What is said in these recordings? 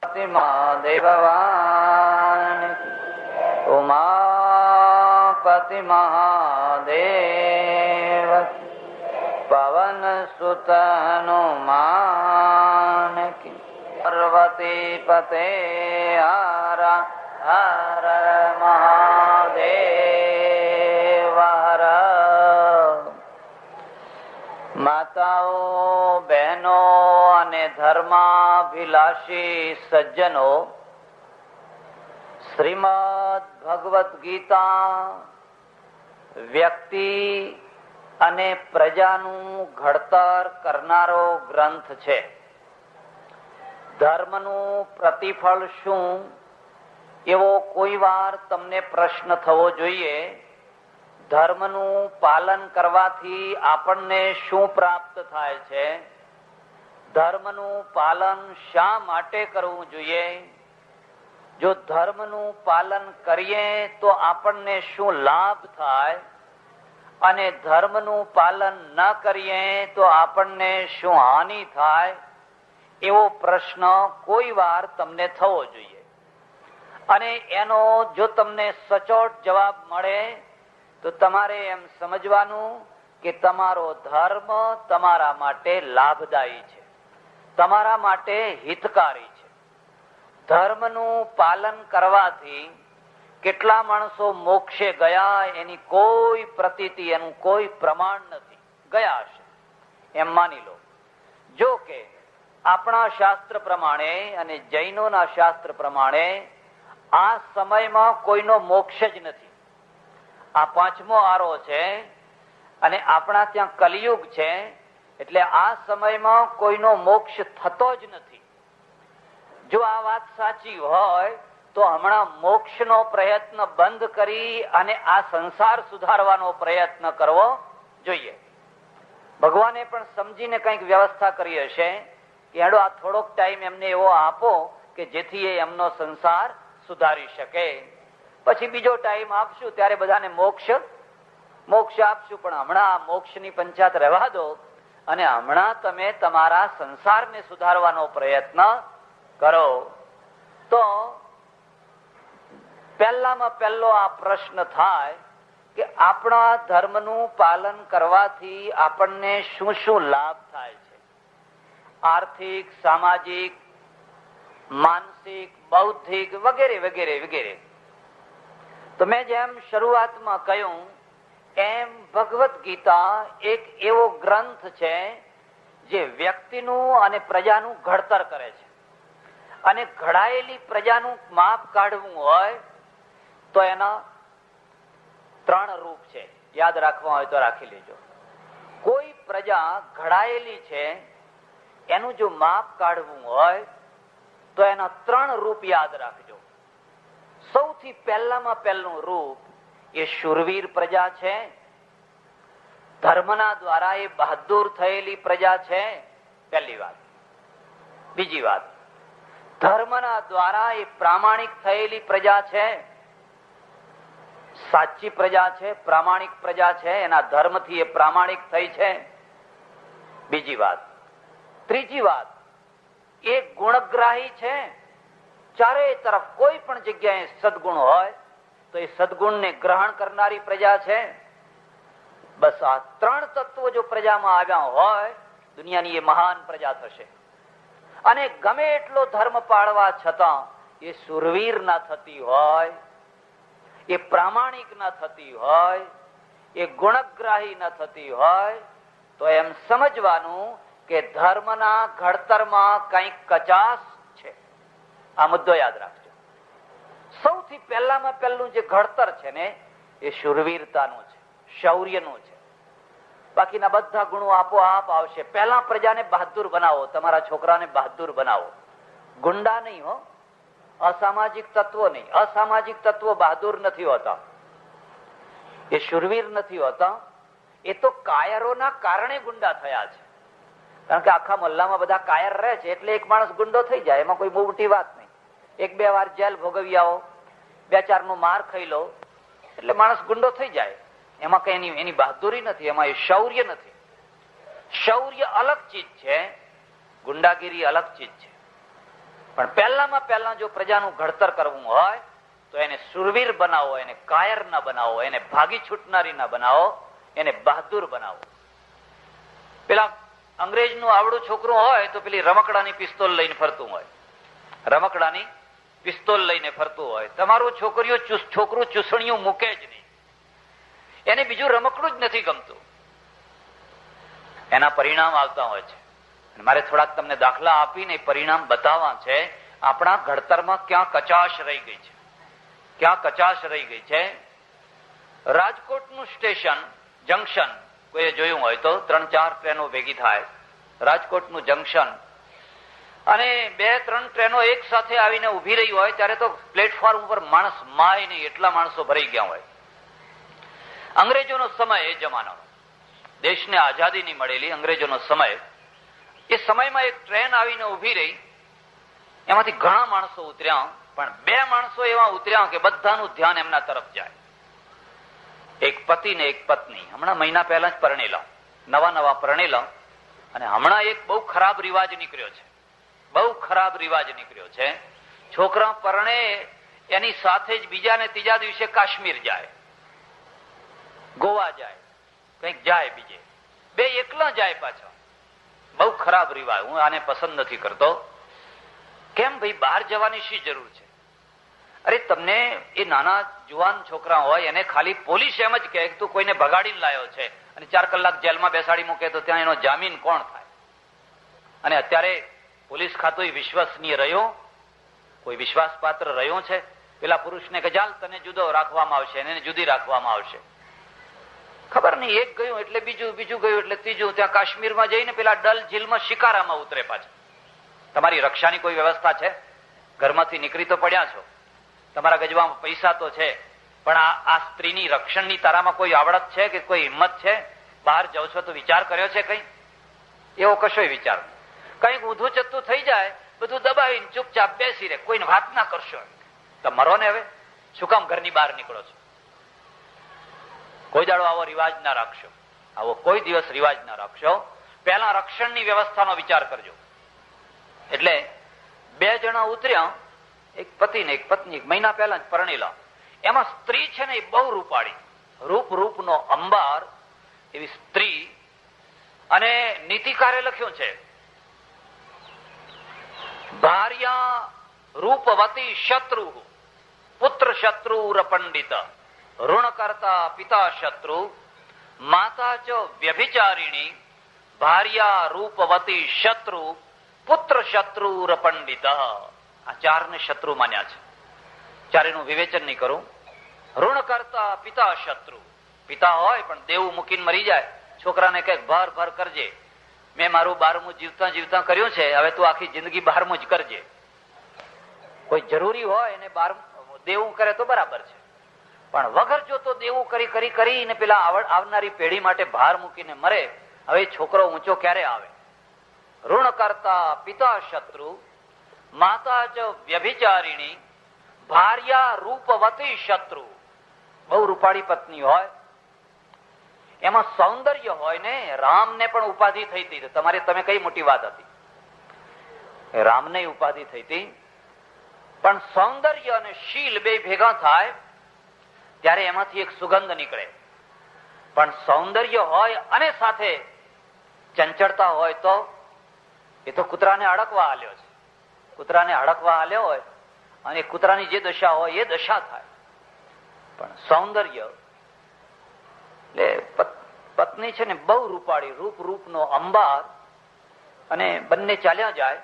મહાદેવ ભગવાન ઉમાપતિ મહાદેવ પવન સુત હનુમાન પાર્વતી પતે હર હર મહાદેવ હર. માતાઓ, બહેનો અને ધર્માભિલાષી સજ્જનો, શ્રીમદ ભગવદ ગીતા વ્યક્તિ અને પ્રજાનું ઘડતર કરનારો ગ્રંથ છે. ધર્મનું પ્રતિફળ શું, એવો કોઈ વાર તમને પ્રશ્ન થવો જોઈએ. ધર્મનું પાલન કરવાથી આપણને શું પ્રાપ્ત થાય છે? ધર્મનું પાલન શા માટે કરવું જોઈએ? જો ધર્મનું પાલન કરીએ તો આપણને શું લાભ થાય, અને ધર્મનું પાલન ન કરીએ તો આપણને શું હાનિ થાય, એવો પ્રશ્ન કોઈ વાર તમને થવો જોઈએ. અને એનો જો તમને સચોટ જવાબ મળે તો તમારે એમ સમજવાનું કે તમારો ધર્મ તમારા માટે લાભદાયી છે, તમારા માટે હિતકારી છે. ધર્મનું પાલન કરવાથી કેટલા માણસો મોક્ષે ગયા એની કોઈ પ્રતીતિ, એનું કોઈ પ્રમાણ નથી. ગયા હશે એમ માની લો. જો કે આપણા શાસ્ત્ર પ્રમાણે અને જૈનોના શાસ્ત્ર પ્રમાણે આ સમયમાં કોઈનો મોક્ષ જ નથી. આ પાંચમો આરો છે અને આપણા ત્યાં કલિયુગ છે, એટલે આ સમયમાં કોઈનો મોક્ષ થતો જ નથી. જો આ વાત સાચી હોય તો હમણાં મોક્ષનો પ્રયત્ન બંધ કરી અને આ સંસાર સુધારવાનો પ્રયત્ન કરવો જોઈએ. ભગવાને પણ સમજીને કંઈક વ્યવસ્થા કરી હશે કે હેડો આ થોડોક ટાઈમ એમને એવો આપો કે જેથી એ એમનો સંસાર સુધારી શકે. પછી બીજો ટાઈમ આપશું ત્યારે બધાને મોક્ષ આપશું. પણ હમણાં આ મોક્ષની પંચાયત રહેવા દો અને હમણાં તમે તમારા સંસારને સુધારવાનો પ્રયત્ન કરો. તો પહેલામાં પહેલો આ પ્રશ્ન થાય કે આપણા ધર્મનું પાલન કરવાથી આપણને શું શું લાભ થાય છે? આર્થિક, સામાજિક, માનસિક, બૌદ્ધિક વગેરે વગેરે વગેરે. તો મેં જેમ શરૂઆતમાં કહ્યું એમ ભગવદ ગીતા એક એવો ગ્રંથ છે જે વ્યક્તિનું અને પ્રજાનું ઘડતર કરે છે. અને ઘડાયેલી પ્રજાનું માપ કાઢવું હોય તો એના 3 રૂપ છે. યાદ રાખવા હોય તો રાખી લેજો. કોઈ પ્રજા ઘડાયેલી છે એનું જો માપ કાઢવું હોય તો એના 3 રૂપ યાદ રાખજો. સૌથી પહેલામાં પહેલું રૂપ એ શૂરવીર પ્રજા છે. ધર્મના દ્વારા એ બહાદુર થયેલી પ્રજા છે, પહેલી વાત. બીજી વાત, ધર્મના દ્વારા એ પ્રામાણિક થયેલી પ્રજા છે, સાચી પ્રજા છે, પ્રામાણિક પ્રજા છે, એના ધર્મથી એ પ્રામાણિક થઈ છે. બીજી વાત. ત્રીજી વાત, એ ગુણગ્રાહી છે. ચારે તરફ કોઈ પણ જગ્યાએ સદગુણ હોય તો એ સદગુણને ગ્રહણ કરનારી પ્રજા છે. બસ આ 3 તત્વો જો પ્રજામાં આવ્યા હોય, દુનિયાની એ મહાન પ્રજા થશે. અને ગમે એટલો ધર્મ પાળવા છતાં એ સુરવીર ના થતી હોય, એ પ્રામાણિક ના થતી હોય, એ ગુણગ્રાહી ના થતી હોય તો એમ સમજવાનું કે ધર્મના ઘડતરમાં કંઈક કચાશ છે. આ મુદ્દો યાદ રાખજો. સૌથી પહેલામાં પહેલું જે ઘડતર છે ને એ શૂરવીરતાનું છે, શૌર્યનું છે. બાકીના બધા ગુણો આપોઆપ આવશે. પહેલા પ્રજાને બહાદુર બનાવો, તમારા છોકરાને બહાદુર બનાવો. ગુંડા નહીં હો, અસામાજિક તત્વો નહીં. અસામાજિક તત્વો બહાદુર નથી હોતા, એ શૂરવીર નથી હોતા. એ તો કાયરોના કારણે ગુંડા થયા છે. કારણ કે આખા મોહલ્લામાં બધા કાયર રહે છે એટલે એક માણસ ગુંડો થઈ જાય, એમાં કોઈ બહુ મોટી વાત નહીં. 1-2 વાર જેલ ભોગવી આવો, 2-4 નો માર ખાઈ લો એટલે માણસ ગુંડો થઈ જાય. એમાં કઈ એની બહાદુરી નથી, એમાં એ શૌર્ય નથી. શૌર્ય અલગ ચીજ છે, ગુંડાગીરી અલગ ચીજ છે. પણ પહેલામાં પહેલા જો પ્રજાનું ઘડતર કરવું હોય તો એને શુરવીર બનાવો, એને કાયર ના બનાવો, એને ભાગી છૂટનારી ના બનાવો, એને બહાદુર બનાવો. પેલા અંગ્રેજનું આવડું છોકરું હોય તો પેલી રમકડાની પિસ્તોલ લઈને ફરતું હોય, રમકડાની પિસ્તોલ લઈને ફરતું હોય. તમારું છોકરું ચૂસણીયું મૂકે જ નહીં, એને બીજું રમકડું જ નથી ગમતું. એના પરિણામ આવતા હોય છે. મારે થોડાક તમને દાખલા આપીને પરિણામ બતાવવા છે. આપણા ઘડતરમાં ક્યાં કચાશ રહી ગઈ છે, ક્યાં કચાશ રહી ગઈ છે. રાજકોટનું સ્ટેશન જંકશન કોઈએ જોયું હોય તો 3-4 ટ્રેનો ભેગી થાય, રાજકોટનું જંકશન, અને 2-3 ટ્રેનો એક સાથે આવીને ઉભી રહી હોય ત્યારે તો પ્લેટફોર્મ ઉપર માણસ માય નહીં એટલા માણસો ભરાઈ ગયા હોય. અંગ્રેજોનો સમય, એ જમાનો, દેશને આઝાદી નહીં મળેલી, અંગ્રેજોનો સમય, એ સમયમાં એક ટ્રેન આવીને ઉભી રહી, એમાંથી ઘણા માણસો ઉતર્યા, પણ 2 માણસો એવા ઉતર્યા કે બધાનું ધ્યાન એમના તરફ જાય. એક પતિ ને એક પત્ની, હમણાં મહિના પહેલા જ પરણેલા, નવા પરણેલા, અને હમણાં એક બહુ ખરાબ રિવાજ નીકળ્યો છે, બહુ ખરાબ રિવાજ નીકળ્યો છે. છોકરા પરણે એની સાથે જ બીજા ને ત્રીજા દિવસે કાશ્મીર જાય, ગોવા જાય, કંઈક જાય, બીજે 2 એકલા જાય પાછા. બહુ ખરાબ રિવાજ, હું આને પસંદ નથી કરતો. કેમ ભાઈ, બહાર જવાની શી જરૂર છે? અરે તમને એ નાના જુવાન છોકરા હોય એને ખાલી પોલીસ એમ જ કહે કે તું કોઈને ભગાડીને લાયો છે, અને 4 કલાક જેલમાં બેસાડી મૂકે તો ત્યાં એનો જામીન કોણ થાય? અને અત્યારે પોલીસ ખાતું વિશ્વસનીય રહ્યો, કોઈ વિશ્વાસપાત્ર રહ્યો છે? પેલા પુરુષને કે ચાલ તને જુદો રાખવામાં આવશે, એને જુદી રાખવામાં આવશે. ખબર નહીં, એક ગયું એટલે બીજું, બીજું ગયું એટલે ત્રીજું. ત્યાં કાશ્મીરમાં જઈને પેલા ડલ ઝીલમાં શિકારામાં ઉતરે પાછા. તમારી રક્ષાની કોઈ વ્યવસ્થા છે? ઘરમાંથી નીકળી તો પડ્યા છો, તમારા ગજવામાં પૈસા તો છે, પણ આ સ્ત્રીની રક્ષણની તારામાં કોઈ આવડત છે કે કોઈ હિંમત છે? બહાર જાવ છો તો વિચાર કર્યો છે કઈ? એવો કશોય વિચાર. કઈક ઊંધું ચત્તું થઈ જાય, બધું દબાવીને ચૂપચાપ બેસી રહે, કોઈને વાત ના કરશો. તો મરો ને હવે, શું કામ ઘરની બહાર નીકળો છો? કોઈ દાડો આવો રિવાજ ના રાખશો, આવો કોઈ દિવસ રિવાજ ના રાખશો. પહેલા રક્ષણની વ્યવસ્થાનો વિચાર કરજો. એટલે 2 જણા ઉતર્યા, એક પતિ ને એક પત્ની, મહિના પહેલા જ પરણેલા. એમાં સ્ત્રી છે ને એ બહુ રૂપાળી, રૂપનો અંબાર એવી સ્ત્રી. અને નીતિકારે લખ્યું છે, ભાર્યા રૂપવતી શત્રુ પુત્ર શત્રુર પંડિત ઋણ કરતા પિતા શત્રુ માતા ચ વ્યભિચારિણી ભાર્યા રૂપવતી શત્રુ પુત્ર શત્રુર પંડિત. આ 4 ને શત્રુ માન્યા છે. 4નું વિવેચન નહીં કરું. ઋણ કરતા પિતા શત્રુ, પિતા હોય પણ દેવું મૂકીને મરી જાય, છોકરાને કઈક ભર ભર કરજે, મેં મારું 12મું જીવતા જીવતા કર્યું છે, હવે તું આખી જિંદગી 12મું જ કરજે. કોઈ જરૂરી હોય એને દેવું કરે તો બરાબર છે, પણ વગર જો તો દેવું કરી કરીને પેલા આવનારી પેઢી માટે ભાર મૂકીને મરે, હવે છોકરો ઊંચો ક્યારે આવે? ઋણ કરતા પિતા શત્રુ માતા જ વ્યભિચારિણી ભાર્યા રૂપવતી શત્રુ. બહુ રૂપાળી પત્ની હોય, એમાં સૌંદર્ય હોય ને. રામને પણ ઉપાધિ થઈ હતી, તમે કઈ મોટી વાત હતી? રામને ઉપાધિ થઈ હતી, પણ સૌંદર્ય અને શીલ 2 ભેગા થાય ત્યારે એમાંથી એક સુગંધ નીકળે. પણ સૌંદર્ય હોય અને સાથે ચંચળતા હોય તો એ તો કૂતરાને અડકવા આલ્યો છે. કૂતરાને અડકવા આલ્યો હોય અને કૂતરાની જે દશા હોય એ દશા થાય. પણ સૌંદર્ય એટલે પત્ની છે ને બહુ રૂપાળી, રૂપનો અંબાર. અને બંને ચાલ્યા જાય,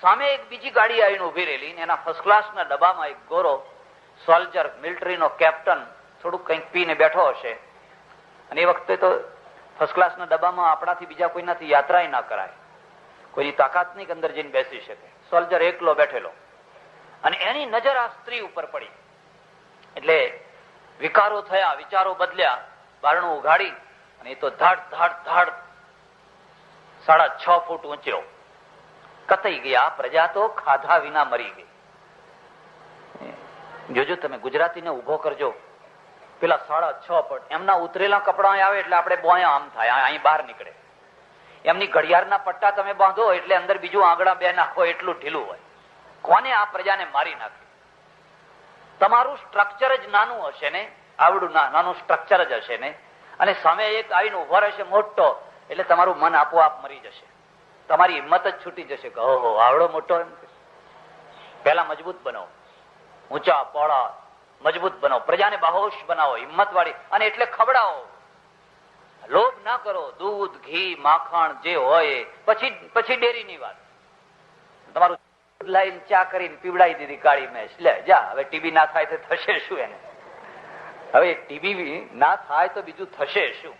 સામે એક બીજી ગાડી આવીને ઉભી રહેલી, એના ફર્સ્ટ ક્લાસના ડબ્બામાં એક ગોરો સોલ્જર, મિલિટરીનો કેપ્ટન, થોડુંક કંઈક પીને બેઠો હશે. અને એ વખતે તો ફર્સ્ટ ક્લાસના ડબ્બામાં આપણાથી બીજા કોઈનાથી યાત્રા ના કરાય, કોઈની તાકાત નહીં કે અંદર જઈને બેસી શકે. સોલ્જર એકલો બેઠેલો, અને એની નજર આ સ્ત્રી ઉપર પડી. એટલે વિકારો થયા, વિચારો બદલ્યા, બારણું ઉઘાડી, અને એ તો ધડ ધડ ધડ 6.5 ફૂટ ઊંચો કતાઈ ગયા. પ્રજા તો ખાધા વિના મરી ગઈ. જોજો તમે, ગુજરાતીને ઉભો કરજો, પેલા 6.5 ફૂટ એમના ઉતરેલા કપડા આવે એટલે આપણે બોયા આમ થાય, અહીં બહાર નીકળે. એમની ઘડિયાળના પટ્ટા તમે બાંધો એટલે અંદર બીજું આંગળા 2 નાખો એટલું ઢીલું હોય. કોને આ પ્રજાને મારી નાખી? તમારું સ્ટ્રક્ચર જ નાનું હશે ને, આવડું નાનું સ્ટ્રક્ચર જ હશે ને, અને સામે એક આવીને ઉભો રહેશે મોટો, એટલે તમારું મન આપોઆપ મરી જશે, તમારી હિંમત જ છૂટી જશે કે ઓહો આવડો મોટો. એમ પહેલા મજબૂત બનો, ઊંચા પહોળા મજબૂત બનો, પ્રજાને બાહોશ બનાવો, હિંમત વાળી, અને એટલે ખવડાવો. લોભ ના કરો. દૂધ, ઘી, માખણ જે હોય, પછી ડેરીની વાત. તમારું લાઈન ચા કરીને પીવડાવી દીધી કાળી મેશ, લે જા, હવે ટીબી ના થાય તો થશે શું એને? હવે ટીબી ના થાય તો બીજું થશે શું?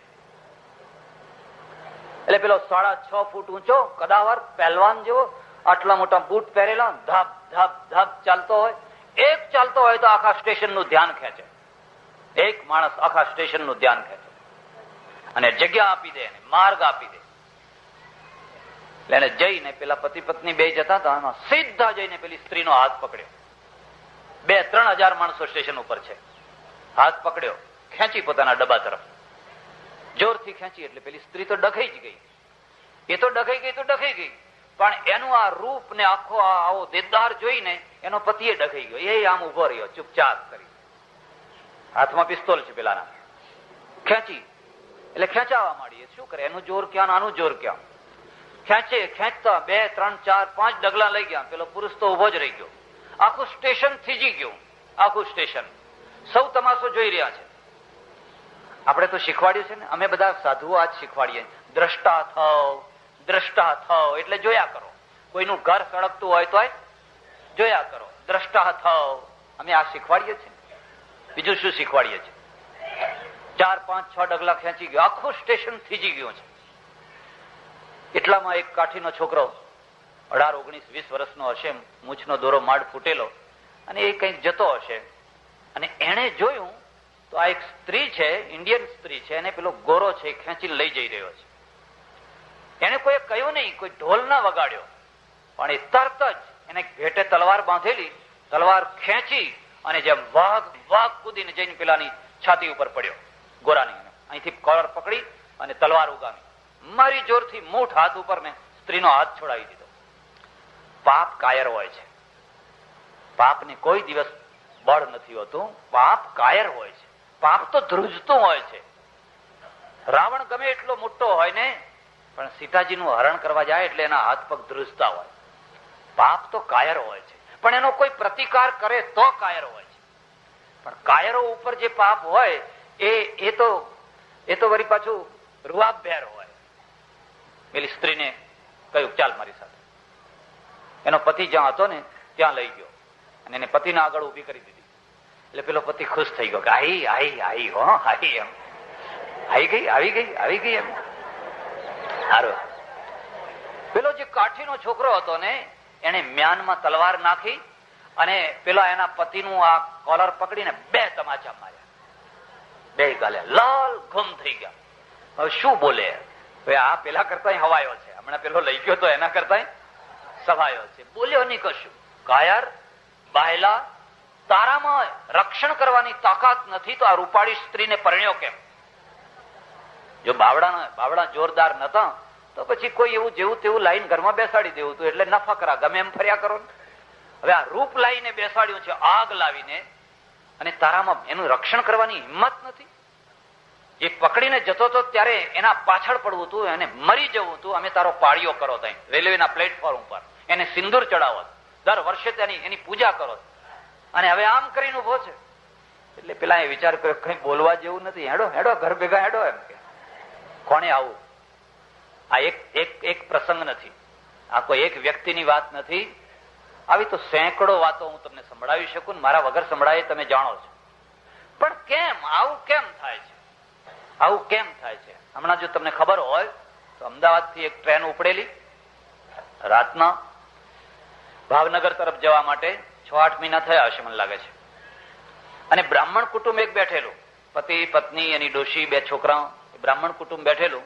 એટલે પેલો 6.5 ફૂટ ઊંચો કદાવર પહેલવાન જેવો, આટલા મોટા બૂટ પહેરેલા, ધપ ધપ ધપ ચાલતો હોય. એક ચાલતો હોય તો આખા સ્ટેશન નું ધ્યાન ખેંચે. એક માણસ આખા સ્ટેશન નું ધ્યાન ખેંચે અને જગ્યા આપી દે, માર્ગ આપી દે. એટલે એને જઈને પેલા પતિ પત્ની બે જતા હતા, એમાં સીધા જઈને પેલી સ્ત્રીનો હાથ પકડ્યો. 2-3 હજાર માણસો સ્ટેશન ઉપર છે. હાથ પકડ્યો, ખેંચી પોતાના ડબ્બા તરફ, જોરથી ખેંચી. એટલે પેલી સ્ત્રી તો ડખાઈ જ ગઈ. એ તો ડખાઈ ગઈ તો ડખાઈ ગઈ, પણ એનું આ રૂપ ને આખો આવો દેદાર જોઈને એનો પતિએ ડખાઈ ગયો. એ આમ ઉભો રહ્યો ચૂપચાપ કરી, હાથમાં પિસ્તોલ છે પેલાના. ખેંચી એટલે ખેંચાવા માંડી. શું કરે? એનું જોર ક્યાં, આનું જોર ક્યાં? ખેંચે, ખેંચતા 2, 3, 4, 5 ડગલા લઈ ગયા. પેલો પુરુષ તો ઉભો જ રહી ગયો. આખું સ્ટેશન થીજી ગયું, આખું સ્ટેશન. સૌ તમાશો જોઈ રહ્યા છે. આપણે તો શીખવાડ્યું છે ને, અમે બધા સાધુઓ આજ શીખવાડીએ, દ્રષ્ટા થાવ, દ્રષ્ટા થાવ, એટલે જોયા કરો. કોઈનું ઘર સળગતું હોય તો જોયા કરો, દ્રષ્ટા થાવ. અમે આ શીખવાડીએ છીએ, બીજું શું શીખવાડીએ છીએ? 4, 5, 6 ડગલા ખેંચી ગયો, આખું સ્ટેશન થીજી ગયું છે. એટલામાં એક કાઠીનો છોકરો 18, 19, 20 વર્ષનો હશે, મૂછનો દોરો માડ ફૂટેલો, અને એ કંઈક જતો હશે, અને એને જોયું તો આ એક સ્ત્રી છે, ઇન્ડિયન સ્ત્રી છે, એને પેલો ગોરો છે ખેંચીને લઈ જઈ રહ્યો છે. એને કોઈ કહ્યું નહીં, કોઈ ઢોલ ના વગાડ્યો, પણ એ તરત જ એને ભેટે તલવાર બાંધેલી, તલવાર ખેંચી અને જેમ વાઘ કૂદીને જઈને પેલાની છાતી ઉપર પડ્યો, ગોરાની. અહીંથી કોલર પકડી અને તલવાર ઉગામી, મારી જોરથી મૂઠ હાથ ઉપર ને સ્ત્રીનો હાથ છોડાવી દીધો. પાપ કાયર હોય છે. પાપને કોઈ દિવસ બળ નથી હોતું. પાપ કાયર હોય છે. પાપ તો ધ્રુજતું હોય છે. રાવણ ગમે એટલો મોટો હોય ને, પણ સીતાજીનું હરણ કરવા જાય એટલે એના હાથ પગ ધ્રુજતા હોય. પાપ તો કાયર હોય છે, પણ એનો કોઈ પ્રતિકાર કરે તો કાયર હોય છે. પણ કાયરો ઉપર જે પાપ હોય એ તો વળી પાછું રૂઆબભેર હોય. પેલી સ્ત્રીને કહ્યું ચાલ મારી સાથે. એનો પતિ જ્યાં હતો ને ત્યાં લઈ ગયો અને એને પતિના આગળ ઉભી કરી દીધી. એટલે પેલો પતિ ખુશ થઈ ગયો કે આઈ હો, આઈ એમ, આવી ગઈ એમ. સારું. પેલો જે કાઠીનો છોકરો હતો ને, એને મ્યાનમાં તલવાર નાખી અને પેલા એના પતિનું આ કોલર પકડીને 2 તમાચા માર્યા. 2 ગાલે લાલ ઘમ થઈ ગયા. હવે શું બોલે? આ પેલા કરતા હવાયો છે. હમણાં પેલો લઈ ગયો તો એના કરતા સવાયો છે. બોલ્યો નહીં કશું. કાયર, બાયલા, તારામાં રક્ષણ કરવાની તાકાત નથી તો આ રૂપાળી સ્ત્રીને પરણ્યો કેમ? જો બાવડા જોરદાર નતા તો પછી કોઈ એવું જેવું તેવું લાઈન ઘરમાં બેસાડી દેવું હતું, એટલે નફા કરા, ગમે એમ ફર્યા કરો. હવે આ રૂપ લાવીને બેસાડ્યું છે, આગ લાવીને, અને તારામાં એનું રક્ષણ કરવાની હિંમત નથી. એ પકડીને જતો હતો ત્યારે એના પાછળ પડવું હતું, એને મરી જવું હતું. અમે તારો પાળીઓ કરો ત્યાં રેલવેના પ્લેટફોર્મ ઉપર, એને સિંદૂર ચડાવો, દર વર્ષે એની પૂજા કરો, અને હવે આમ કરીને ઉભો છે. એટલે પેલા એ વિચાર કર્યો કઈ બોલવા જેવું નથી, હેડો ઘર ભેગા હેડો એમ કે. કોને આવું? આ એક પ્રસંગ નથી, આ કોઈ એક વ્યક્તિની વાત નથી. આવી તો સેંકડો વાતો હું તમને સંભળાવી શકું, મારા વગર સંભળાય તમે જાણો છો. પણ કેમ આવું કેમ થાય છે? આવું કેમ થાય છે? હમણાં જો તમને ખબર હોય તો અમદાવાદથી એક ટ્રેન ઉપડેલી રાતના ભાવનગર તરફ જવા માટે. 6-8 મહિના થયા હશે મને લાગે છે. અને બ્રાહ્મણ કુટુંબ એક બેઠેલું, પતિ પત્ની એની ડોશી 2 છોકરા, બ્રાહ્મણ કુટુંબ બેઠેલું.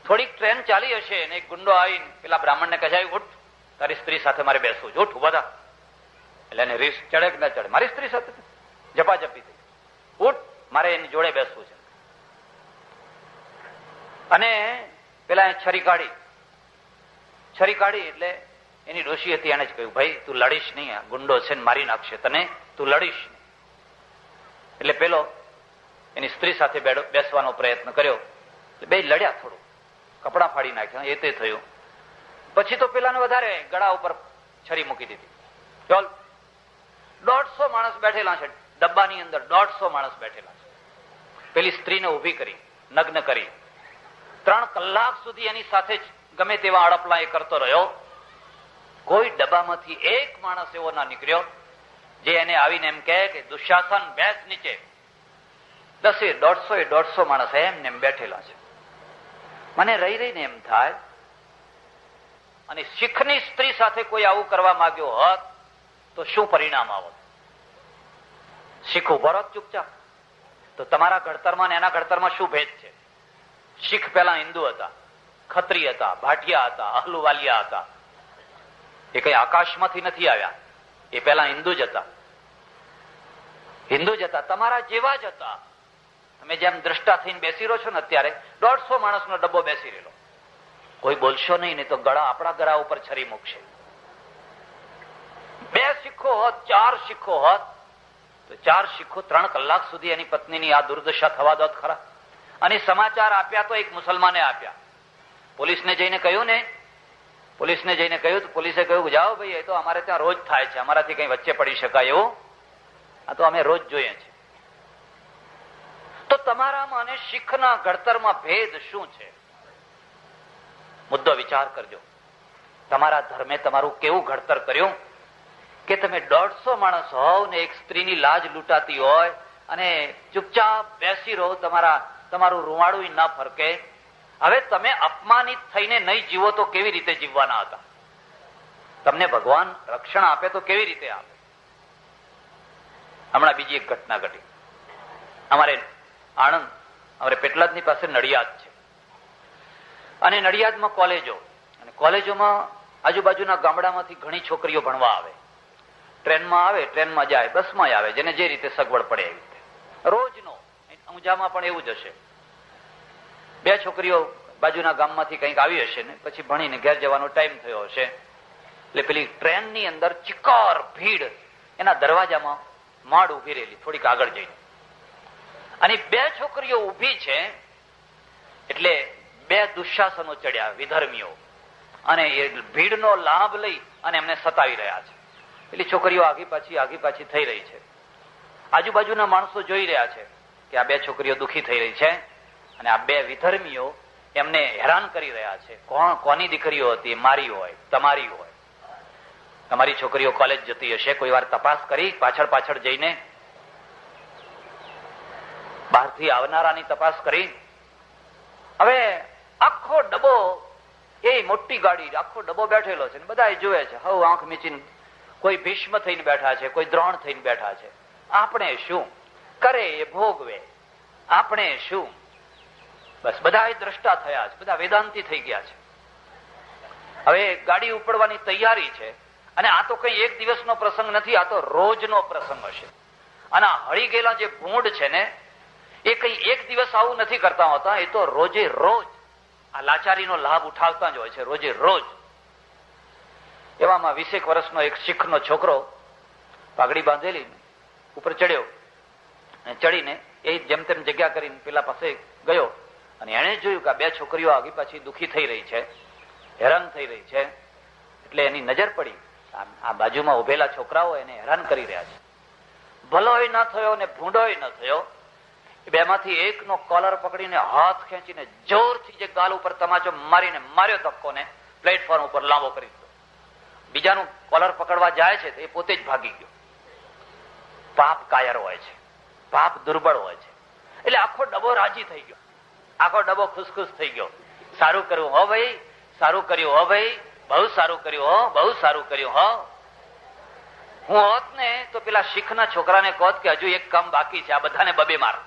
થોડીક ટ્રેન ચાલી હશે અને એક ગુંડો આવીને પેલા બ્રાહ્મણને કહે, ઉઠ, તારી સ્ત્રી સાથે મારે બેસવું છે, ઉઠ, ઉભા થા. એટલે એને રીસ ચડે કે ના ચડે? મારી સ્ત્રી સાથે ઝપાઝપી થઈ, ઉઠ, મારે એની જોડે બેસવું છે. અને પેલા છરી કાઢી એટલે એની ડોશી હતી, એને જ કહ્યું, ભાઈ તું લડીશ નહીં, આ ગુંડો છે ને મારી નાખશે તને, તું લડીશ. એટલે પેલો એની સ્ત્રી સાથે બેસવાનો પ્રયત્ન કર્યો, બે લડ્યા, થોડું કપડા ફાડી નાખ્યા, એ તે થયું. પછી તો પેલાને વધારે ગળા ઉપર છરી મૂકી દીધી. ચાલ 150 માણસ બેઠેલા છે ડબ્બાની અંદર, 150 માણસ બેઠેલા છે. પેલી સ્ત્રીને ઉભી કરી, નગ્ન કરી, 3 કલાક સુધી એની સાથે જ ગમે તેવા અડપલા એ કરતો રહ્યો. કોઈ ડબ્બામાંથી એક માણસ એવો ના નીકળ્યો જે એને આવીને એમ કહે કે દુશાસન બેસ નીચે. 150 માણસ એમને એમ બેઠેલા છે. મને રહી રહીને એમ થાય, અને શીખની સ્ત્રી સાથે કોઈ આવું કરવા માંગ્યો હોત તો શું પરિણામ આવત? શીખ ઉભો રહો ચૂપચાપ. તો તમારા ઘડતરમાં ને એના ઘડતરમાં શું ભેદ છે? શીખ પેલા હિન્દુ હતા, ખત્રી હતા, ભાટિયા હતા, અહલુવાલિયા હતા. એ કઈ આકાશમાંથી નથી આવ્યા, એ પેલા હિન્દુ જ હતા. હિન્દુ જ હતા, તમારા જેવા જ હતા. તમે જેમ દ્રષ્ટા થઈને બેસી રહો છો ને અત્યારે, 150 માણસનો ડબ્બો બેસી રહેલો. કોઈ બોલશો નહીં, નહીં તો ગળા આપણા ગળા ઉપર છરી મૂકશે. 2 શીખો હોત, 4 શીખો હોત તો 4 શીખો 3 કલાક સુધી એની પત્નીની આ દુર્દશા થવા દોત ખરા? અને સમાચાર આપ્યા તો એક મુસલમાને આપ્યા. પોલીસને જઈને કહ્યું ને, પોલીસને જઈને કહ્યું તો પોલીસે કહ્યું, જાઓ ભાઈ, એ તો અમારે ત્યાં રોજ થાય છે, અમારાથી કઈ વચ્ચે પડી શકાય એવું? આ તો અમે રોજ જોઈએ છીએ. તો તમારામાં અને શીખના ઘડતરમાં ભેદ શું છે? મુદ્દો વિચાર કરજો. તમારા ધર્મે તમારું કેવું ઘડતર કર્યું કે તમે 150 માણસ હોવ ને એક સ્ત્રીની લાજ લૂંટાતી હોય અને ચૂપચાપ બેસી રહો, તમારું રૂવાડું ના ફરકે. હવે તમે અપમાનિત થઈને નહીં જીવો તો કેવી રીતે જીવવાના હતા? તમને ભગવાન રક્ષણ આપે તો કેવી રીતે આપે? હમણાં બીજી એક ઘટના ઘટી. અમારે આણંદ, અમારે પેટલાદની પાસે નડિયાદ છે, અને નડિયાદમાં કોલેજો, અને કોલેજોમાં આજુબાજુના ગામડામાંથી ઘણી છોકરીઓ ભણવા આવે. ટ્રેનમાં આવે, ટ્રેનમાં જાય, બસમાં આવે, જેને જે રીતે સગવડ પડે એવી રીતે. રોજનો ઊંઝામાં પણ એવું જ હશે. 2 છોકરીઓ બાજુના ગામમાંથી કંઈક આવી હશે ને પછી ભણીને ઘેર જવાનો ટાઈમ થયો હશે, એટલે પેલી ટ્રેનની અંદર ચિક્કાર ભીડ એના દરવાજામાં માડ ઉભી રહેલી, થોડીક આગળ જઈને. અને 2 છોકરીઓ ઉભી છે એટલે 2 દુશાસનો ચડ્યા, વિધર્મીઓ, અને એ ભીડનો લાભ લઈ અને એમને સતાવી રહ્યા છે. પેલી છોકરીઓ આગી પાછી થઈ રહી છે. આજુબાજુના માણસો જોઈ રહ્યા છે કે આ 2 છોકરીઓ દુઃખી થઈ રહી છે અને આ 2 વિધર્મીઓ એમને હેરાન કરી રહ્યા છે. કોની દીકરીઓ હતી? મારી હોય, તમારી હોય. તમારી છોકરીઓ કોલેજ જતી હશે, કોઈ વાર તપાસ કરી પાછળ જઈને બહારથી આવનારાની તપાસ કરી? હવે આખો ડબ્બો, એ મોટી ગાડી, આખો ડબ્બો બેઠેલો છે, બધા જોવે છે, હવે આંખ મીચીને. કોઈ ભીષ્મ થઈને બેઠા છે, કોઈ દ્રોણ થઈને બેઠા છે. આપણે શું કરે એ ભોગવે, આપણે શું? બસ બધા દ્રષ્ટા થયા છે, બધા વેદાંતી થઈ ગયા છે. હવે ગાડી ઉપડવાની તૈયારી છે, અને આ તો કઈ એક દિવસનો પ્રસંગ નથી, આ તો રોજનો પ્રસંગ હશે. અને હળી ગયેલા જે ભૂંડ છે ને, એ કઈ એક દિવસ આવું નથી કરતા હોતા, એ તો રોજે રોજ આ લાચારીનો લાભ ઉઠાવતા જ હોય છે, રોજે રોજ. એવામાં 20 વર્ષનો એક શીખનો છોકરો પાઘડી બાંધેલી ઉપર ચડ્યો, અને ચડીને એ જેમ તેમ જગ્યા કરીને પેલા પાસે ગયો, અને એને જોયું કે આ 2 છોકરીઓ આગી પાછી દુઃખી થઈ રહી છે, હેરાન થઈ રહી છે. એટલે એની નજર પડી, આ બાજુમાં ઉભેલા છોકરાઓ એને હેરાન કરી રહ્યા છે. ભલોય ન થયો ને ભૂંડોય ન થયો. 2 માંથી એકનો કોલર પકડીને હાથ ખેંચીને જોરથી જે ગાલ ઉપર તમાચો મારીને માર્યો ધક્કો ને પ્લેટફોર્મ ઉપર લાંબો કરી દીધો. બીજાનું કોલર પકડવા જાય છે તો એ પોતે જ ભાગી ગયો. પાપ કાયર હોય છે, પાપ દુર્બળ હોય છે. એટલે આખો ડબ્બો રાજી થઈ ગયો, આખો ડબ્બો ખુશ થઈ ગયો. સારું કર્યું હો ભાઈ, સારું કર્યું હો ભાઈ, બહુ સારું કર્યું હો, બહુ સારું કર્યું હો. હું હોત ને તો પેલા શીખના છોકરાને કહત કે હજુ એક કામ બાકી છે, આ બધાને બબે માર.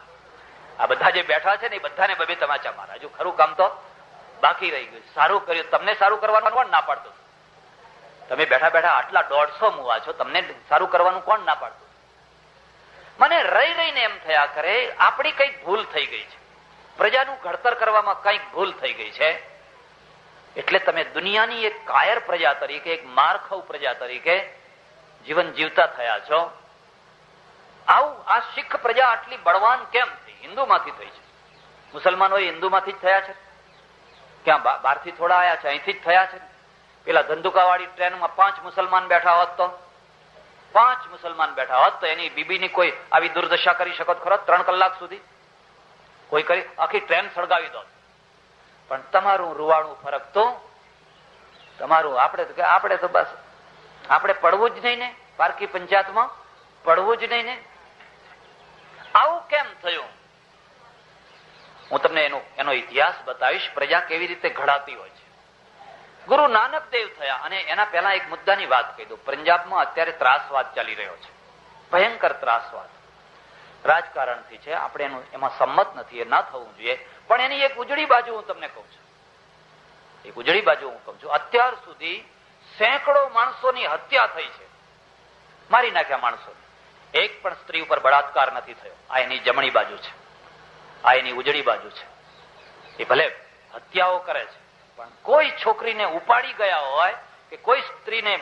આ બધા જે બેઠા છે ને એ બધાને બબે તમાચા માર, હજુ ખરું કામ તો બાકી રહી ગયું. સારું કર્યું. તમને સારું કરવાનું કોણ ના પાડતું? તમે બેઠા બેઠા આટલા 150 મુવા છો, તમને સારું કરવાનું કોણ ના પાડતું? મને રહીને એમ થયા કરે, આપણી કઈક ભૂલ થઈ ગઈ છે, પ્રજાનું ઘડતર કરવામાં કઈક ભૂલ થઈ ગઈ છે. એટલે તમે દુનિયાની એક કાયર પ્રજા તરીકે, એક મારખવ પ્રજા તરીકે જીવન જીવતા થયા છો. આવું આ શીખ પ્રજા આટલી બળવાન કેમ થઈ? હિન્દુમાંથી થઈ છે. મુસલમાનો હિન્દુમાંથી જ થયા છે? ક્યાં બહારથી થોડા આયા છે? અહીંથી જ થયા છે. પેલા ધંધુકાવાળી ટ્રેનમાં 5 મુસલમાન બેઠા હોત તો 5 મુસલમાન બેઠા હોત તો એની બીબીની કોઈ આવી દુર્દશા કરી શકો ખરો? 3 કલાક સુધી કોઈ કરી આખી ટ્રેન સળગાવી દો. પણ તમારું રૂવાણું ફરક તો તમારું આપણે તો બસ આપણે પડવું જ નહીં ને, પારકી પંચાયતમાં પડવું જ નહીં ને. આવું કેમ થયું? હું તમને એનો ઇતિહાસ બતાવીશ, પ્રજા કેવી રીતે ઘડાતી હોય છે. ગુરુ નાનક દેવ થયા, અને એના પહેલા એક મુદ્દાની વાત કહી દઉં. પંજાબમાં અત્યારે ત્રાસવાદ ચાલી રહ્યો છે, ભયંકર ત્રાસવાદ. રાજકારણથી છે, આપણે એમાં સંમત નથી, એ ના થવું જોઈએ. પણ એની એક ઉજળી બાજુ હું તમને કહું છું. એક ઉજળી બાજુ હું કહું છું. અત્યાર સુધી સેંકડો માણસોની હત્યા થઈ છે, મારી નાખ્યા માણસો. એક પણ સ્ત્રી ઉપર બળાત્કાર નથી થયો. આ એની જમણી બાજુ છે, આ એની ઉજળી બાજુ છે. એ ભલે હત્યાઓ કરે છે, પણ કોઈ છોકરીને ઉપાડી ગયા હોય કે કોઈ સ્ત્રીને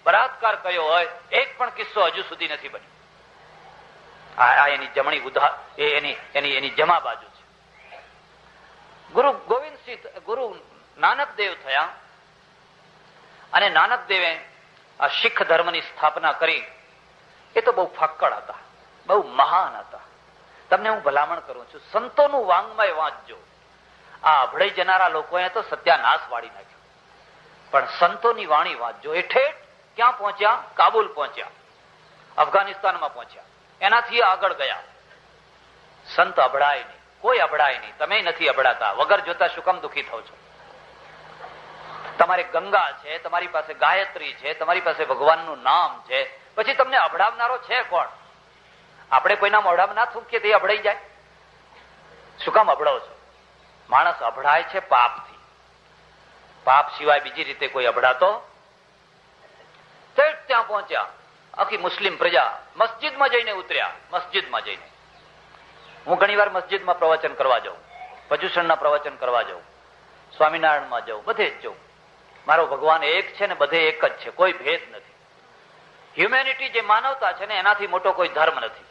બળાત્કાર કર્યો હોય, એક પણ કિસ્સો હજુ સુધી નથી બન્યો. આ એની જમણી એની જમા બાજુ છે. ગુરુ નાનક દેવ થયા, અને નાનક દેવે આ શીખ ધર્મની સ્થાપના કરી. એ તો બહુ ફક્કડ હતા, બહુ મહાન હતા. તમને હું ભલામણ કરું છું, સંતોનું વાંગ્મય વાંચજો. આ અભડાઈ જનારા લોકોએ તો સત્યાનાશ વાળી નાખ્યો, પણ સંતોની વાણી વાંચજો. એ ઠેઠ ક્યાં પહોંચ્યા? કાબુલ પહોંચ્યા, અફઘાનિસ્તાનમાં પહોંચ્યા, એનાથી આગળ ગયા. સંત અભડાય નહીં, કોઈ અભડાય નહીં. તમે નથી અભડાતા. વગર જોતા શું કામ દુઃખી થાવ છો? તમારે ગંગા છે, તમારી પાસે ગાયત્રી છે, તમારી પાસે ભગવાનનું નામ છે, પછી તમને અભડાવનારો છે કોણ? આપણે કોઈના મોઢામાં ના થૂંકીએ તે અભડાઈ જાય. શું કામ અભડાવ છો? માણસ અભડાય છે પાપથી. પાપ સિવાય બીજી રીતે કોઈ અભડાતો? ત્યાં પહોંચ્યા. આખી મુસ્લિમ પ્રજા મસ્જિદમાં જઈને ઉતર્યા. મસ્જિદમાં જઈને, હું ઘણી વાર મસ્જિદમાં પ્રવચન કરવા જાઉં, પર્યુષણના પ્રવચન કરવા જાઉં, સ્વામિનારાયણમાં જાઉં, બધે જ જાઉં. મારો ભગવાન એક છે ને બધે એક જ છે, કોઈ ભેદ નથી. હ્યુમેનિટી જે માનવતા છે ને, એનાથી મોટો કોઈ ધર્મ નથી.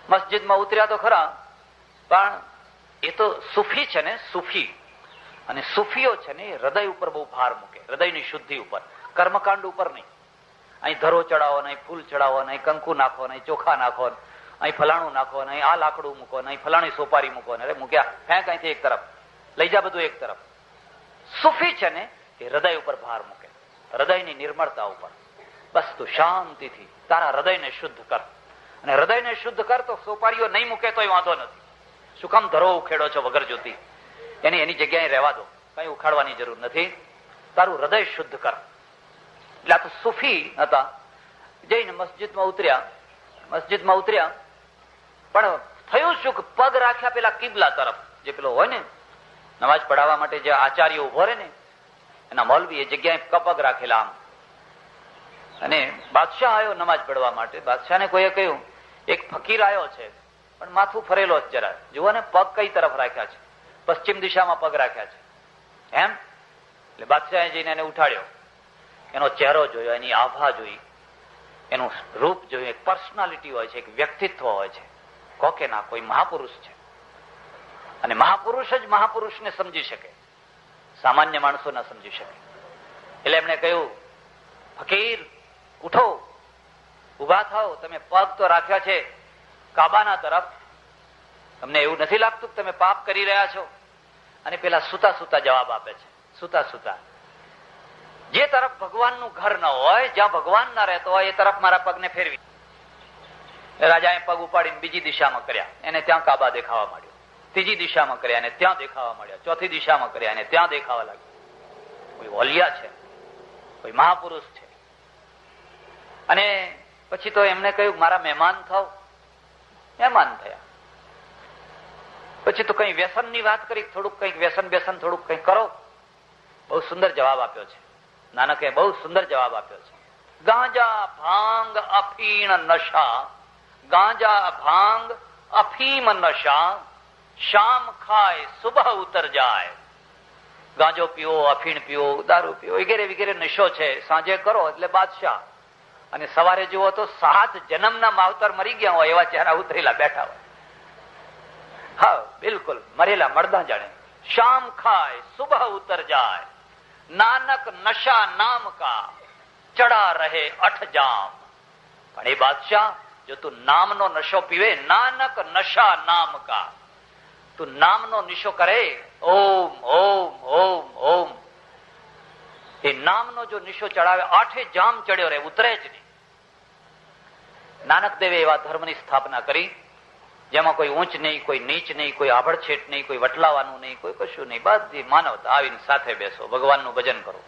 મસ્જિદમાં ઉતર્યા તો ખરા, પણ એ તો સુફી છે ને, સુફી. અને સુફીઓ છે ને, એ હૃદય ઉપર બહુ ભાર મૂકે, હૃદયની શુદ્ધિ ઉપર, કર્મકાંડ ઉપર નહીં. અહીં ધરો ચડાવો, નહીં ફૂલ ચડાવો, નહીં કંકુ નાખો, નહીં ચોખા નાખો, અહીં ફલાણું નાખો, નહીં આ લાકડું મૂકો, નહીં ફલાણી સોપારી મૂકો. અરે મૂક્યા, ફેંક અહીંથી એક તરફ, લઈ જા બધું એક તરફ. સુફી છે ને, એ હૃદય ઉપર ભાર મૂકે, હૃદયની નિર્મળતા ઉપર. બસ તું શાંતિથી તારા હૃદયને શુદ્ધ કર, અને હૃદયને શુદ્ધ કર તો સોપારીઓ નહીં મૂકે તોય વાંધો નથી. શું કામ ધરો ઉખેડો છો વગર જોતી? એની જગ્યાએ રહેવા દો, કઈ ઉખાડવાની જરૂર નથી. તારું હૃદય શુદ્ધ કર. એટલે આ તો સુફી હતા. જઈને મસ્જિદમાં ઉતર્યા, પણ થયું શું કે પગ રાખ્યા પેલા કિબલા તરફ. જે પેલો હોય ને નમાજ પઢાવવા માટે જે આચાર્ય ઉભો રહે ને, એના મૌલવી એ જગ્યાએ પગ રાખેલા આમ. અને બાદશાહ આવ્યો નમાજ પઢવા માટે. બાદશાહને કોઈએ કહ્યું, એક ફકીર આવ્યો છે, પણ માથું ફરેલો જ જરા, જુઓ ને પગ કઈ તરફ રાખ્યા છે? પશ્ચિમ દિશામાં પગ રાખ્યા છે એમ. એટલે બાદશાહે જઈને એને ઉઠાડ્યો, એનો ચહેરો જોયો, એની આભા જોઈ, એનું રૂપ જોયું. એક પર્સનાલિટી હોય છે, એક વ્યક્તિત્વ હોય છે. કોકે ના કોઈ મહાપુરુષ છે, અને મહાપુરુષ જ મહાપુરુષને સમજી શકે, સામાન્ય માણસો ના સમજી શકે. એટલે એમણે કહ્યું, ફકીર ઉઠો, ઉભા થાઓ, તમે પગ તો રાખ્યા છે કાબાના તરફ, તમને એવું નથી લાગતું કે તમે પાપ કરી રહ્યા છો? અને પેલા સુતા સુતા જવાબ આપે છે, સુતા સુતા. જે તરફ ભગવાનનું ઘર ન હોય, જ્યાં ભગવાન ના રહેતો હોય, એ તરફ મારા પગને ફેરવી. રાજાએ પગ ઉપાડીને બીજી દિશામાં કર્યા, એને ત્યાં કાબા દેખાવા માંડ્યો. ત્રીજી દિશામાં કર્યા, એને ત્યાં દેખાવા માંડ્યા. ચોથી દિશામાં કર્યા, એને ત્યાં દેખાવા લાગ્યું. કોઈ ઓલિયા છે, કોઈ મહાપુરુષ છે. અને પછી તો એમને કહ્યું, મારા મહેમાન થાવ. મહેમાન થયા. પછી તો કઈ વ્યસન ની વાત કરી, થોડુંક કઈક વ્યસન થોડુંક કઈક કરો. બહુ સુંદર જવાબ આપ્યો છે નાનકે, બહુ સુંદર જવાબ આપ્યો છે. ગાંજા ભાંગ અફીણ નશા, ગાંજા ભાંગ અફીમ નશા, શામ ખાય સુબહ ઉતર જાય. ગાંજો પીવો, અફીણ પીવો, દારૂ પીવો વગેરે વગેરે નશો છે, સાંજે કરો એટલે બાદશાહ, અને સવારે જુઓ તો 7 જન્મના માવતર મરી ગયા હોય એવા ચહેરા ઉતરેલા બેઠા હોય. હા, બિલકુલ મરેલા મળદા જાણે. શામ ખાય સુબહ ઉતર જાય, નાનક નશા નામ કા ચડા રહે 8 જામ. પણ એ બાદશાહ, જો તું નામનો નશો પીવે, નાનક નશા નામ કા, તું નામનો નશો કરે, ઓમ ઓમ ઓમ ઓમ, એ નામનો જો નિશો ચડાવે 8 જામ ચડ્યો રહે, ઉતરે જ નહીં. નાનક દેવે એવા ધર્મની સ્થાપના કરી જેમાં કોઈ ઊંચ નહીં, કોઈ નીચ નહીં, કોઈ આભડછેટ નહીં, કોઈ વટલાવાનું નહીં, કોઈ કશું નહીં. બધી માનવતા આવીને સાથે બેસો, ભગવાનનું ભજન કરો,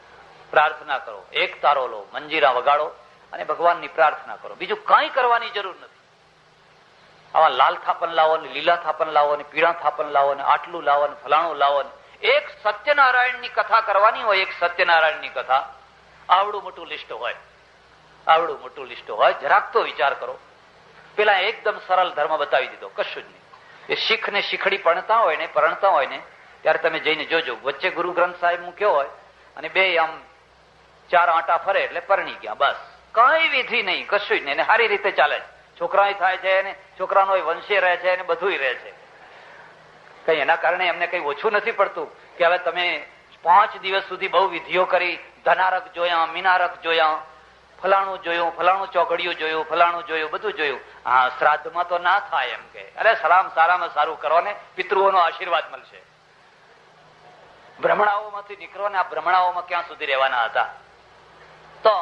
પ્રાર્થના કરો, એક તારો લો, મંજીરા વગાડો અને ભગવાનની પ્રાર્થના કરો. બીજું કઈ કરવાની જરૂર નથી. આવા લાલ થાપન લાવો ને, લીલા થાપન લાવો ને, પીળા થાપન લાવો ને, આટલું લાવો ને, ફલાણું લાવો ને. એક સત્યનારાયણની કથા કરવાની હોય, એક સત્યનારાયણની કથા, આવડું મોટું લિસ્ટ હોય, આવડું મોટું લિસ્ટ હોય. જરાક તો વિચાર કરો. પેલા એકદમ સરળ ધર્મ બતાવી દીધો, કશું જ નહીં. એ શીખ ને શીખડી પરણતા હોય ને ત્યારે તમે જઈને જોજો, વચ્ચે ગુરુ ગ્રંથ સાહેબ મૂક્યો હોય અને બે આમ 4 આંટા ફરે એટલે પરણી ગયા. બસ કઈ વિધિ નહીં, કશું જ નહીં, અને સારી રીતે ચાલે છે. છોકરા થાય છે ને છોકરાનો વંશે રહે છે અને બધું રહે છે. કઈ એના કારણે એમને કઈ ઓછું નથી પડતું કે હવે તમે 5 દિવસ સુધી બહુ વિધિઓ કરી, ધનારક જોયા, મીનારક જોયા, ફલાણું જોયું, ફલાણું ચોઘડિયું જોયું, ફલાણું જોયું, બધું જોયું. હા, શ્રાદ્ધમાં તો ના થાય એમ કે, અરે સારામાં સારું કરો ને, પિતૃઓનો આશીર્વાદ મળશે. ભ્રમણાઓમાંથી નીકળો ને, આ ભ્રમણાઓમાં ક્યાં સુધી રહેવાના હતા? તો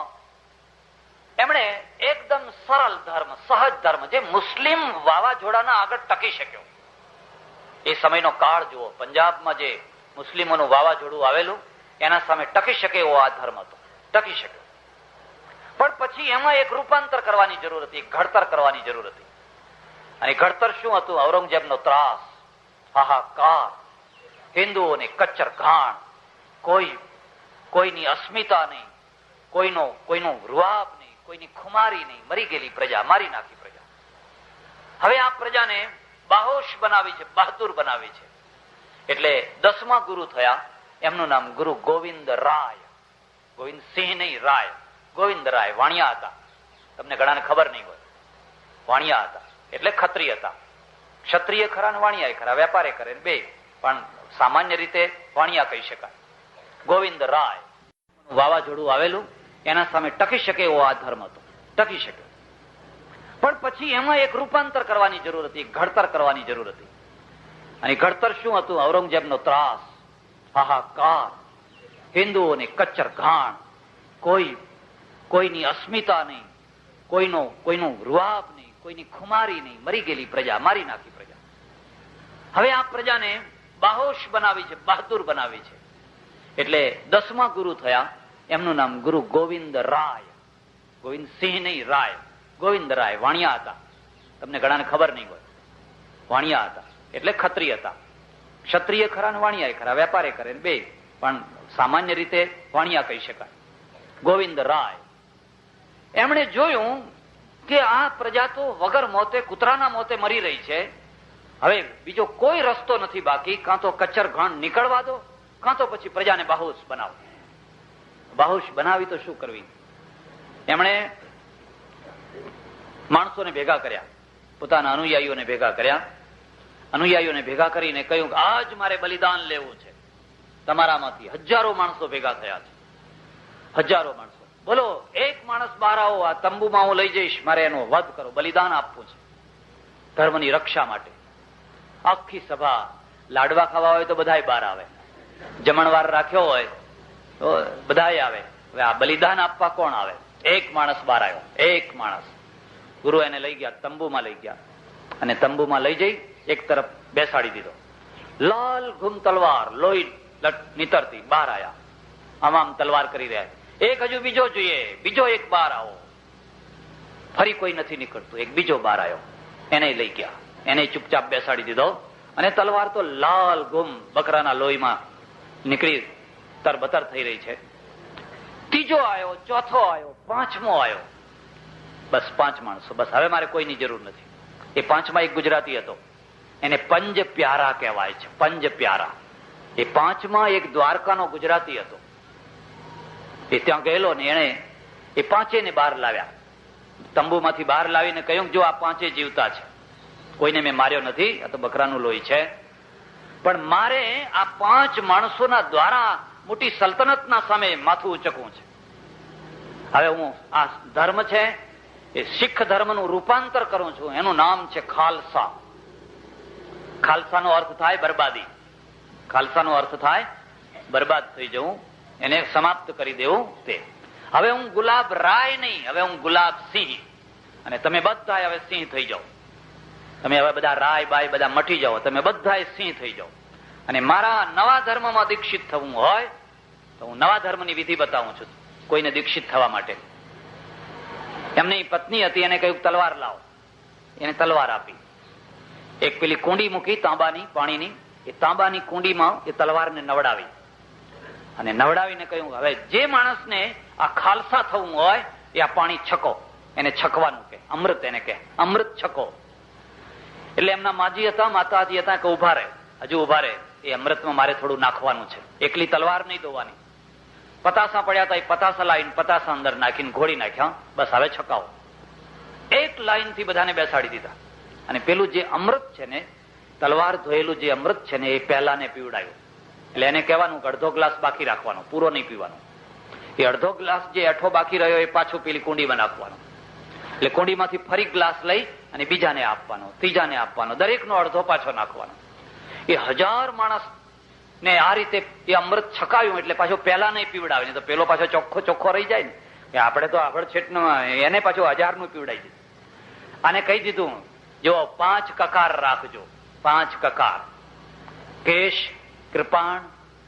એમણે એકદમ સરળ ધર્મ, સહજ ધર્મ, જે મુસ્લિમ વાવાઝોડાના આગળ ટકી શક્યો. એ સમયનો કાળ જુઓ, પંજાબમાં જે મુસ્લિમોનું વાવાઝોડું આવેલું એના સામે ટકી શકે એવો આ ધર્મ હતો, ટકી શક્યો. પણ પછી એમાં એક રૂપાંતર કરવાની જરૂર હતી, ઘડતર કરવાની જરૂર હતી. અને ઘડતર શું હતું? ઔરંગઝેબનો ત્રાસ, હાહાકાર, હિન્દુઓને કચ્ચર ઘાણ, કોઈની અસ્મિતા નહીં, કોઈનું રૂઆબ નહીં, કોઈની ખુમારી નહીં, મરી ગયેલી પ્રજા, મારી નાખી પ્રજા. હવે આ પ્રજાને બાહોશ બનાવી છે, બહાદુર બનાવી છે. એટલે 10મા ગુરુ થયા, એમનું નામ ગુરુ ગોવિંદ રાય. ગોવિંદ સિંહ નહીં, રાય, ગોવિંદ રાય. વાણિયા હતા, તમને ઘણાને ખબર નહીં હોય. વાણિયા હતા એટલે ક્ષત્રિય હતા. ક્ષત્રિય ખરા ને વાણિયા ખરા, વેપારે કરે બે, પણ સામાન્ય રીતે વાણિયા કહી શકાય. ગોવિંદ રાય. વાવાઝોડું આવેલું એના સામે ટકી શકે એવો આ ધર્મ હતો, ટકી શકે. પણ પછી એમાં એક રૂપાંતર કરવાની જરૂર હતી, ઘડતર કરવાની જરૂર હતી. અને ઘડતર શું હતું? ઔરંગઝેબનો ત્રાસ, હાહાકાર, હિન્દુઓને કચ્ચર ઘાણ, કોઈની અસ્મિતા નહીં, કોઈનું રૂઆબ નહીં, કોઈની ખુમારી નહીં, મરી ગયેલી પ્રજા, મારી નાખી પ્રજા. હવે આ પ્રજાને બાહોશ બનાવી છે, બહાદુર બનાવી છે. એટલે 10મા ગુરુ થયા, એમનું નામ ગુરુ ગોવિંદ રાય. ગોવિંદ સિંહ નહીં, રાય, ગોવિંદ રાય. વાણિયા હતા, તમને ઘણાને ખબર નહીં હોય. વાણિયા હતા એટલે ક્ષત્રિય હતા. ક્ષત્રિય ખરા ને વાણિયા ખરા, વેપારે કરે બે, પણ સામાન્ય રીતે વાણિયા કહી શકાય. ગોવિંદ રાય. એમણે જોયું કે આ પ્રજા તો વગર મોતે, કૂતરાના મોતે મરી રહી છે. હવે બીજો કોઈ રસ્તો નથી બાકી, કાં તો કચ્ચર ઘાણ નીકળવા દો, કાં તો પછી પ્રજાને બાહોશ બનાવો. બાહોશ બનાવી તો શું કરવી? એમણે માણસોને ભેગા કર્યા, પોતાના અનુયાયીઓને ભેગા કર્યા. અનુયાયીઓને ભેગા કરીને કહ્યું કે આજ મારે બલિદાન લેવું છે. તમારામાંથી 1000 માણસો ભેગા થયા છે, 1000 માણસો. બોલો, એક માણસ બહાર આવો, આ તંબુમાં હું લઈ જઈશ, મારે એનો વધ કરો, બલિદાન આપવું છે ધર્મની રક્ષા માટે. આખી સભા, લાડવા ખાવા હોય તો બધાય બહાર આવે, જમણવાર રાખ્યો હોય તો બધાય આવે. હવે આ બલિદાન આપવા કોણ આવે? એક માણસ બહાર આવ્યો, એક માણસ. ગુરુ એને લઈ ગયા, તંબુમાં લઈ ગયા, અને તંબુમાં લઈ જઈ એક તરફ બેસાડી દીધો. લાલ ઘુમ તલવાર, લોહી નીતરતી બહાર આવ્યા, આમ તલવાર કરી રહ્યા. એક હજુ બીજો જોઈએ, બીજો એક બહાર આવો. ફરી કોઈ નથી નીકળતું, એક બીજો બહાર આવ્યો, એને લઈ ગયા, એને ચૂપચાપ બેસાડી દીધો. અને તલવાર તો લાલ ગુમ બકરાના લોહીમાં નીકળી તરબતર થઈ રહી છે. ત્રીજો આવ્યો, ચોથો આવ્યો, 5મો આવ્યો. બસ 5 માણસો, બસ હવે મારે કોઈની જરૂર નથી. એ 5માં એક ગુજરાતી હતો, એને પંજ પ્યારા કહેવાય છે, પંજ પ્યારા. એ પાંચમાં એક દ્વારકાનો ગુજરાતી હતો. એ ત્યાં ગયેલો ને એને એ પાંચેયને બહાર લાવ્યા. તંબુમાંથી બહાર લાવીને કહ્યું જો આ પાંચે જીવતા છે, કોઈને મેં માર્યો નથી, આ તો બકરાનું લોહી છે, પણ મારે આ પાંચ માણસોના દ્વારા મોટી સલ્તનતના સામે માથું ઉચકવું છે. હવે હું આ ધર્મ છે એ શીખ ધર્મનું રૂપાંતર કરું છું. એનું નામ છે ખાલસા. ખાલસાનો અર્થ થાય બરબાદી. ખાલસાનો અર્થ થાય બરબાદ થઈ જવું, એને સમાપ્ત કરી દેવું. તે હવે હું ગુલાબ રાય નહીં, હવે હું ગુલાબ સિંહ, અને તમે બધા હવે સિંહ થઈ જાઓ. તમે હવે બધા રાય બાય બધા મટી જાઓ, તમે બધા સિંહ થઈ જાઓ. અને મારા નવા ધર્મમાં દીક્ષિત થવું હોય તો હું નવા ધર્મની વિધિ બતાવું છું કોઈને દીક્ષિત થવા માટે. એમની પત્ની હતી, એને કહ્યું તલવાર લાવો. એને તલવાર આપી. એક પેલી કુંડી મૂકી તાંબાની, પાણીની. એ તાંબાની કુંડીમાં એ તલવારને નવડાવી અને નવડાવીને કહ્યું હવે જે માણસને આ ખાલસા થવું હોય એ આ પાણી છકો. એને છકવાનું કે અમૃત, એને કે અમૃત છકો. એટલે એમના માજી હતા, માતાજી હતા કે ઉભા રહે, હજુ ઉભા રહે, એ અમૃતમાં મારે થોડું નાખવાનું છે, એકલી તલવાર નહીં દોવાની. પતાસા પડ્યા હતા, એ પતાસા લાવીને પતાસા અંદર નાખીને ઘોડી નાખ્યા. બસ હવે છકાવો. એક લાઈન થી બધાને બેસાડી દીધા. અને પેલું જે અમૃત છે ને, તલવાર ધોયેલું જે અમૃત છે ને, એ પહેલાને પીવડાયું. એટલે એને કહેવાનું કે અડધો ગ્લાસ બાકી રાખવાનો, પૂરો નહીં પીવાનો. એ અડધો ગ્લાસ જે એઠો બાકી રહ્યો એ પાછું પેલી કુંડીમાં નાખવાનો. એટલે કુંડીમાંથી ફરી ગ્લાસ લઈ અને બીજાને આપવાનો, ત્રીજાને આપવાનો, દરેકનો અડધો પાછો નાખવાનો. એ 1000 માણસ ને આ રીતે એ અમૃત છકાયું. એટલે પાછો પહેલા નહીં પીવડાવે, તો પેલો પાછો ચોખ્ખો રહી જાય ને. કે આપણે તો આગળ છેટનો એને પાછું 1000 નું પીવડાવી દીધું. આને કહી દીધું જો 5 કકાર રાખજો, 5 કકાર, કેશ, કૃપાણ,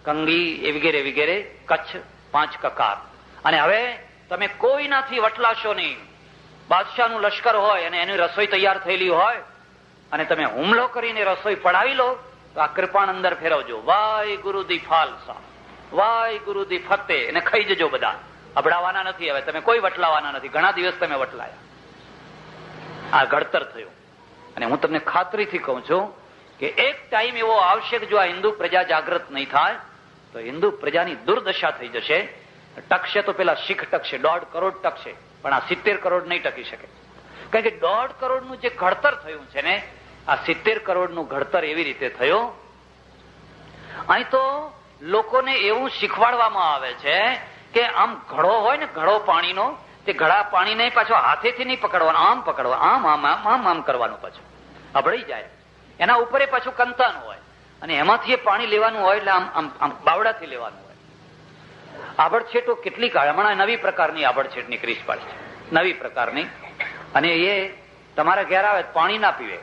કંગી એ વગેરે વગેરે, કચ્છ, 5 કકાર. અને હવે તમે કોઈનાથી વટલાશો નહીં. બાદશાહનું લશ્કર હોય અને એની રસોઈ તૈયાર થયેલી હોય અને તમે હુમલો કરીને રસોઈ પડાવી લો તો આ કૃપાણ અંદર ફેરવજો. વાય ગુરુ દી ફાલસા, વાય ગુરુ દી ફતે. એને ખાઈ જજો બધા. અભડાવાના નથી. હવે તમે કોઈ વટલાવાના નથી. ઘણા દિવસ તમે વટલાયા. આ ઘડતર થયું. અને હું તમને ખાતરીથી કહું છું કે એક ટાઈમ એવો આવશે કે જો આ હિન્દુ પ્રજા જાગૃત નહીં થાય તો હિન્દુ પ્રજાની દુર્દશા થઈ જશે. ટકશે તો પેલા શીખ ટકશે, 1.5 કરોડ ટકશે, પણ આ 70 કરોડ નહીં ટકી શકે. કારણ કે 1.5 કરોડનું જે ઘડતર થયું છે ને, આ 70 કરોડનું ઘડતર એવી રીતે થયું. અહીં તો લોકોને એવું શીખવાડવામાં આવે છે કે આમ ઘડો હોય ને, ઘડો પાણીનો, તે ઘડા પાણીને પાછો હાથેથી નહીં પકડવાનો, આમ પકડવા, આમ આમ આમ આમ આમ કરવાનું. પાછું અભડાઈ જાય. એના ઉપર પાછું કંતાનું હોય અને એમાંથી એ પાણી લેવાનું હોય એટલે આમ આમ આમ બાવડાથી લેવાનું હોય. આબડછેટો કેટલીક હમણાં નવી પ્રકારની આબડછેટ નીકળી પાડી છે, નવી પ્રકારની. અને એ તમારા ઘેર આવે પાણી ના પીવે,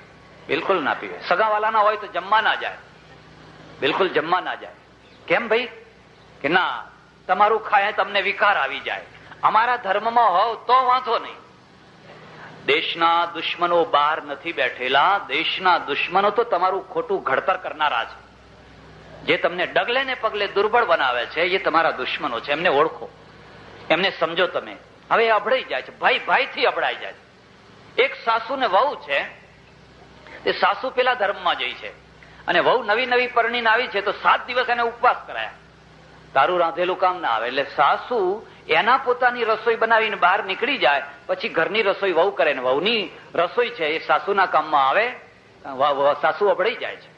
બિલકુલ ના પીવે. સગાવાલાના હોય તો જમવા ના જાય, બિલકુલ જમવા ના જાય. કેમ ભાઈ? કે ના, તમારું ખાય તમને વિકાર આવી જાય. અમારા ધર્મમાં હોવ તો વાંધો નહીં. દેશના દુશ્મનો બહાર નથી બેઠેલા. દેશના દુશ્મનો તો તમારું ખોટું ઘડતર કરનારા છે. જે તમને ડગલે ને પગલે દુર્બળ બનાવે છે એ તમારા દુશ્મનો છે. એમને ઓળખો, એમને સમજો તમે. હવે અભડાઈ જાય છે, ભાઈ ભાઈ થી અભડાઈ જાય છે. એક સાસુ ને વહુ છે, તે સાસુ પેલા ધર્મમાં જઈ છે અને વહુ નવી નવી પરણીને આવી છે તો 7 દિવસ એને ઉપવાસ કરાયા. તારું રાંધેલું કામ ના આવે. એટલે સાસુ એના પોતાની રસોઈ બનાવીને બહાર નીકળી જાય, પછી ઘરની રસોઈ વહુ કરે ને વહુની રસોઈ છે એ સાસુના કામમાં આવે. સાસુ અભડાઈ જાય છે,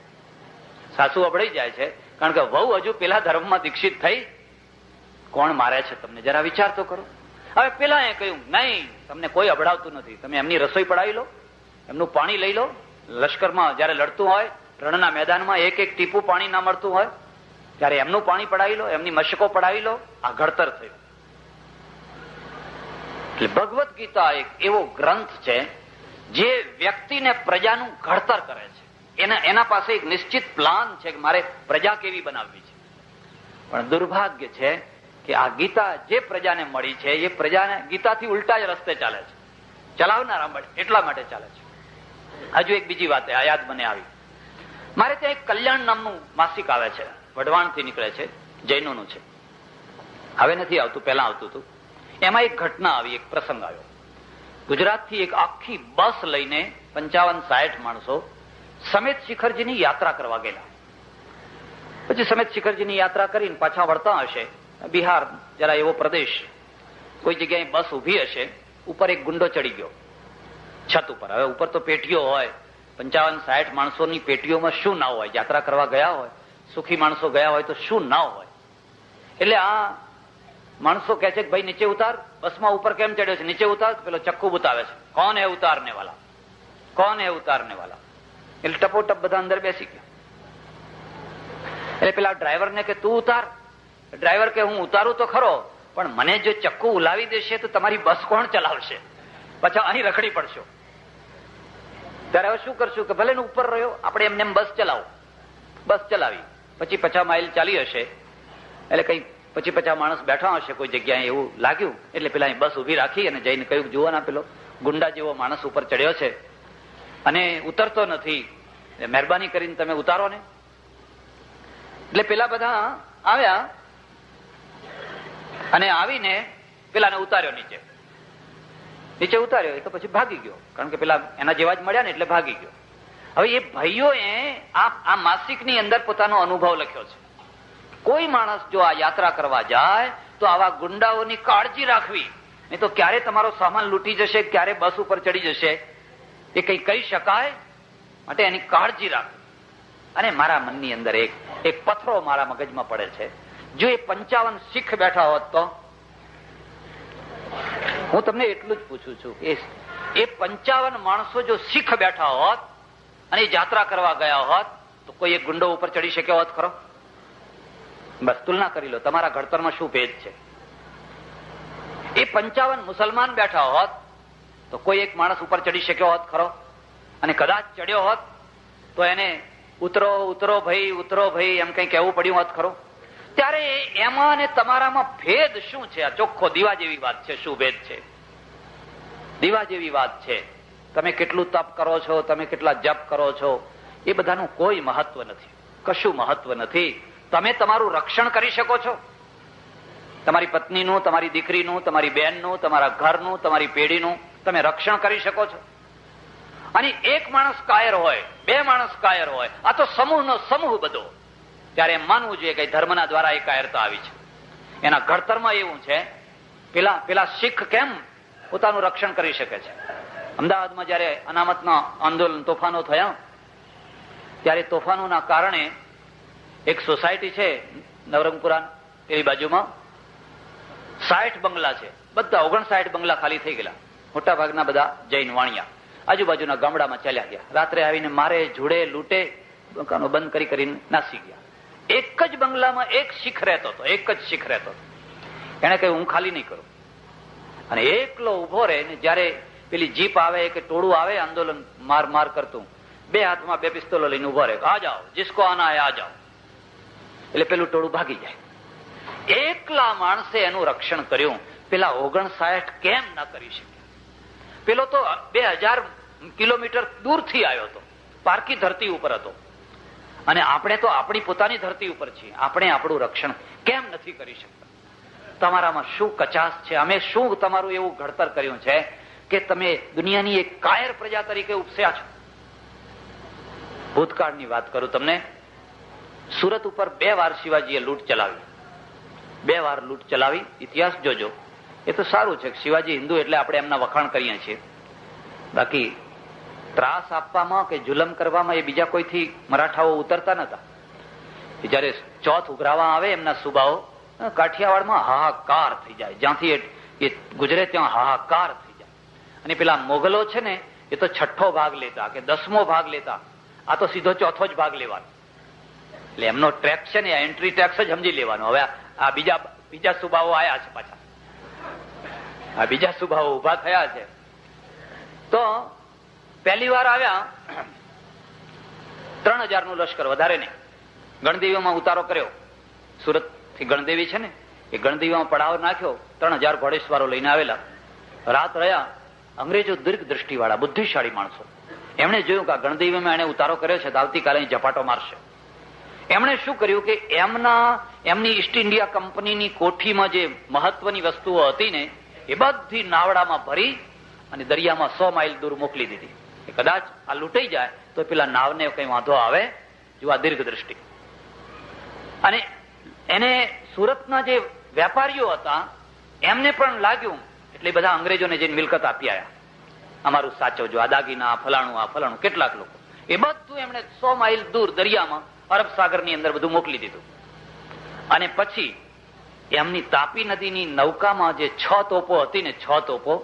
સાસુ અભડાઈ જાય છે. કારણ કે વહુ હજુ પેલા ધર્મમાં દીક્ષિત થઈ. કોણ મારે છે તમને જરા વિચાર તો કરો. હવે પેલા એ કહ્યું નહીં, તમને કોઈ અભડાવતું નથી, તમે એમની રસોઈ પડાવી લો, એમનું પાણી લઈ લો. લશ્કરમાં જયારે લડતું હોય, રણના મેદાનમાં એક એક ટીપું પાણી ના મળતું હોય ત્યારે એમનું પાણી પડાવી લો, એમની મશકો પડાવી લો. આ ઘડતર થયું. એટલે ભગવદ્ ગીતા એક એવો ગ્રંથ છે જે વ્યક્તિને પ્રજાનું ઘડતર કરે છે. એના પાસે એક નિશ્ચિત પ્લાન છે કે મારે પ્રજા કેવી બનાવવી છે. પણ દુર્ભાગ્ય છે કે આ ગીતા જે પ્રજાને મળી છે એ પ્રજાને ગીતાથી ઉલટા જ રસ્તે ચાલે છે. ચલાવનારા મળે એટલા માટે ચાલે છે. હજુ એક બીજી વાત આ યાદ મને આવી. મારે ત્યાં એક કલ્યાણ નામનું માસિક આવે છે, વઢવાણથી નીકળે છે, જૈનોનું છે. હવે નથી આવતું, પહેલા આવતું હતું. એમાં એક ઘટના આવી, એક પ્રસંગ આવ્યો. ગુજરાતથી એક આખી બસ લઈને 55-60 માણસો સમેત શિખરજીની યાત્રા કરવા ગયેલા. પછી સમેત શિખરજીની યાત્રા કરીને પાછા વળતા હશે. બિહાર જરા એવો પ્રદેશ, કોઈ જગ્યાએ બસ ઉભી હશે, ઉપર એક ગુંડો ચડી ગયો છત ઉપર. હવે ઉપર તો પેટીઓ હોય, 55-60 માણસોની પેટીઓમાં શું ના હોય? યાત્રા કરવા ગયા હોય, સુખી માણસો ગયા હોય તો શું ના હોય? એટલે આ માણસો કહે છે કે ભાઈ નીચે ઉતાર. બસમાં ઉપર કેમ ચડ્યો છે? નીચે ઉતાર. પેલો ચક્કુ બતાવે છે, કોણ હે ઉતારને વાલા, કોણ હે ઉતારને વાલા. એટલે ટપોટપ બધા અંદર બેસી ગયા. એટલે પેલા ડ્રાઈવરને કે તું ઉતાર. ડ્રાઈવર કે હું ઉતારું તો ખરો, પણ મને જો ચક્કુ ઉલાવી દેશે તો તમારી બસ કોણ ચલાવશે? પાછા અહીં રખડી પડશો. ત્યારે હવે શું કરશું કે ભલે ને ઉપર રહ્યો, આપણે એમને બસ ચલાવો. બસ ચલાવી પછી 50 માઇલ ચાલી હશે, એટલે કઈ 50 માણસ બેઠા હશે કોઈ જગ્યાએ એવું લાગ્યું. એટલે પેલા બસ ઉભી રાખી અને જઈને કહ્યું, જુઓ ના પેલો ગુંડા જેવો માણસ ઉપર ચડ્યો છે અને ઉતરતો નથી, મહેરબાની કરીને તમે ઉતારો ને. એટલે પેલા બધા આવ્યા અને આવીને પેલાને ઉતાર્યો નીચે. નીચે ઉતાર્યો એ તો પછી ભાગી ગયો, કારણ કે પેલા એના જેવા જ મળ્યા ને એટલે ભાગી ગયો. હવે એ ભાઈઓએ આ માસિકની અંદર પોતાનો અનુભવ લખ્યો છે. કોઈ માણસ જો આ યાત્રા કરવા જાય તો આવા ગુંડાઓની કાળજી રાખવી, નહીં તો ક્યારે તમારો સામાન લૂંટી જશે, ક્યારે બસ ઉપર ચડી જશે એ કઈ કહી શકાય. માટે એની કાળજી રાખવી. અને મારા મનની અંદર એક પથરો મારા મગજમાં પડે છે, જો એ 55 શીખ બેઠા હોત તો. હું તમને એટલું જ પૂછું છું, એ 55 માણસો જો શીખ બેઠા હોત અને યાત્રા કરવા ગયા હોત તો કોઈ એક ગુંડો ઉપર ચડી શક્યો હોત ખરો? બસ તુલના કરી લો, તમારા ઘડતરમાં શું ભેદ છે. એ 55 મુસલમાન બેઠા હોત તો કોઈ એક માણસ ઉપર ચડી શક્યો હોત ખરો? અને કદાચ ચડ્યો હોત તો એને ઉતરો ઉતરો ભાઈ, ઉતરો ભાઈ એમ કઈ કહેવું પડ્યું હોત ખરો? ત્યારે એમાં અને તમારામાં ભેદ શું છે? આ ચોખ્ખો દીવા જેવી વાત છે. શું ભેદ છે? દીવા જેવી વાત છે. તમે કેટલું તપ કરો છો, તમે કેટલા જપ કરો છો, એ બધાનું કોઈ મહત્વ નથી, કશું મહત્વ નથી. તમે તમારું રક્ષણ કરી શકો છો, તમારી પત્નીનું, તમારી દીકરીનું, તમારી બહેનનું, તમારા ઘરનું, તમારી પેઢીનું તમે રક્ષણ કરી શકો છો. અને એક માણસ કાયર હોય, 2 માણસ કાયર હોય, આ તો સમૂહનો સમૂહ બધો. ત્યારે એમ માનવું જોઈએ કે ધર્મના દ્વારા એ કાયરતા આવી છે. એના ઘડતરમાં એવું છે. પેલા શીખ કેમ પોતાનું રક્ષણ કરી શકે છે? અમદાવાદમાં જયારે અનામતના આંદોલન તોફાનો થયા, ત્યારે તોફાનોના કારણે એક સોસાયટી છે નવરંગપુરા એવી બાજુમાં, 60 બંગલા છે, બધા 59 બંગલા ખાલી થઈ ગયેલા. મોટા ભાગના બધા જૈન વાણિયા આજુબાજુના ગામડામાં ચાલ્યા ગયા. રાત્રે આવીને મારે, જોડે, લૂંટે, દુકાનો બંધ કરીને નાસી ગયા. એક જ બંગલામાં એક શીખ રહેતો હતો, એક જ શીખ રહેતો હતો. એને કહ્યું હું ખાલી નહીં કરું. અને એકલો ઉભો રહે ને જયારે પેલી જીપ આવે કે ટોળું આવે આંદોલન માર માર કરતું, 2 હાથમાં 2 પિસ્તોલો લઈને ઉભો રહે, આ જાઓ જિસકો આના હે આ જાઓ. એટલે પેલું ટોળું ભાગી જાય. એકલા માણસે એનું રક્ષણ કર્યું, પેલા 59 કેમ ના કરી શકે? પેલો તો 2000 કિલોમીટર દૂરથી આવ્યો હતો, પારકી ધરતી ઉપર હતો. અને આપણે તો આપણી પોતાની ધરતી ઉપર છીએ, આપણે આપણું રક્ષણ કેમ નથી કરી શકતા? તમારામાં શું કચાશ છે? અમે શું તમારું એવું ઘડતર કર્યું છે કે તમે દુનિયાની એક કાયર પ્રજા તરીકે ઉપસ્યા છો? ભૂતકાળની વાત કરું તમને. સુરત ઉપર 2 વાર શિવાજીએ લૂંટ ચલાવી, 2 વાર લૂંટ ચલાવી. ઇતિહાસ જોજો. એ તો સારું છે કે શિવાજી હિન્દુ એટલે આપણે એમના વખાણ કરીએ છીએ. બાકી ત્રાસ આપવામાં કે જુલમ કરવામાં એ બીજા કોઈથી મરાઠાઓ ઉતરતા નતા. જયારે ચોથ ઉઘરાવા આવે એમના સુબાઓ, કાઠિયાવાડમાં હાહાકાર થઈ જાય. જ્યાંથી એ ગુજરે ત્યાં હાહાકાર થઈ જાય. અને પેલા મોગલો છે ને એ તો 6ઠ્ઠો ભાગ લેતા કે 10મો ભાગ લેતા, આ તો સીધો 4થો જ ભાગ લેવાનો. એટલે એમનો ટેક્સ છે ને એન્ટ્રી ટેક્સ જ સમજી લેવાનો. હવે આ બીજા સુબાઓ આયા છે, પાછા આ બીજા સુબાઓ ઉભા થયા છે. તો પહેલી વાર આવ્યા 3000 નું લશ્કર, વધારે નહીં. ગણદેવીમાં ઉતારો કર્યો. સુરત થી ગણદેવી છે ને, એ ગણદેવીમાં પડાવ નાખ્યો. 3000 ઘોડેસવારો લઈને આવેલા. રાત રહ્યા. અંગ્રેજો દીર્ઘ દ્રષ્ટિ વાળા બુદ્ધિશાળી માણસો, એમણે જોયું કે આ ગણદેવીમાં એને ઉતારો કર્યો છે તો આવતીકાલે અહીં ઝપાટો મારશે. એમણે શું કર્યું કે એમની ઈસ્ટ ઇન્ડિયા કંપનીની કોઠીમાં જે મહત્વની વસ્તુઓ હતી ને એ બધી નાવડામાં ભરી અને દરિયામાં 100 માઇલ દૂર મોકલી દીધી. કદાચ આ લૂંટાઈ જાય તો પેલા નાવને કઈ વાંધો આવે. જો આ દીર્ઘ દ્રષ્ટિ. અને એને સુરતના જે વેપારીઓ હતા એમને પણ લાગ્યું, એટલે બધા અંગ્રેજોને જઈને મિલકત આપી આવ્યા, અમારું સાચવજો, આ દાગીના, આ ફલાણું, કેટલાક લોકો એ બધું એમણે 100 માઇલ દૂર દરિયામાં અરબ સાગરની અંદર બધું મોકલી દીધું. અને પછી એમની તાપી નદીની નૌકામાં જે 6 તોપો હતી ને, 6 તોપો,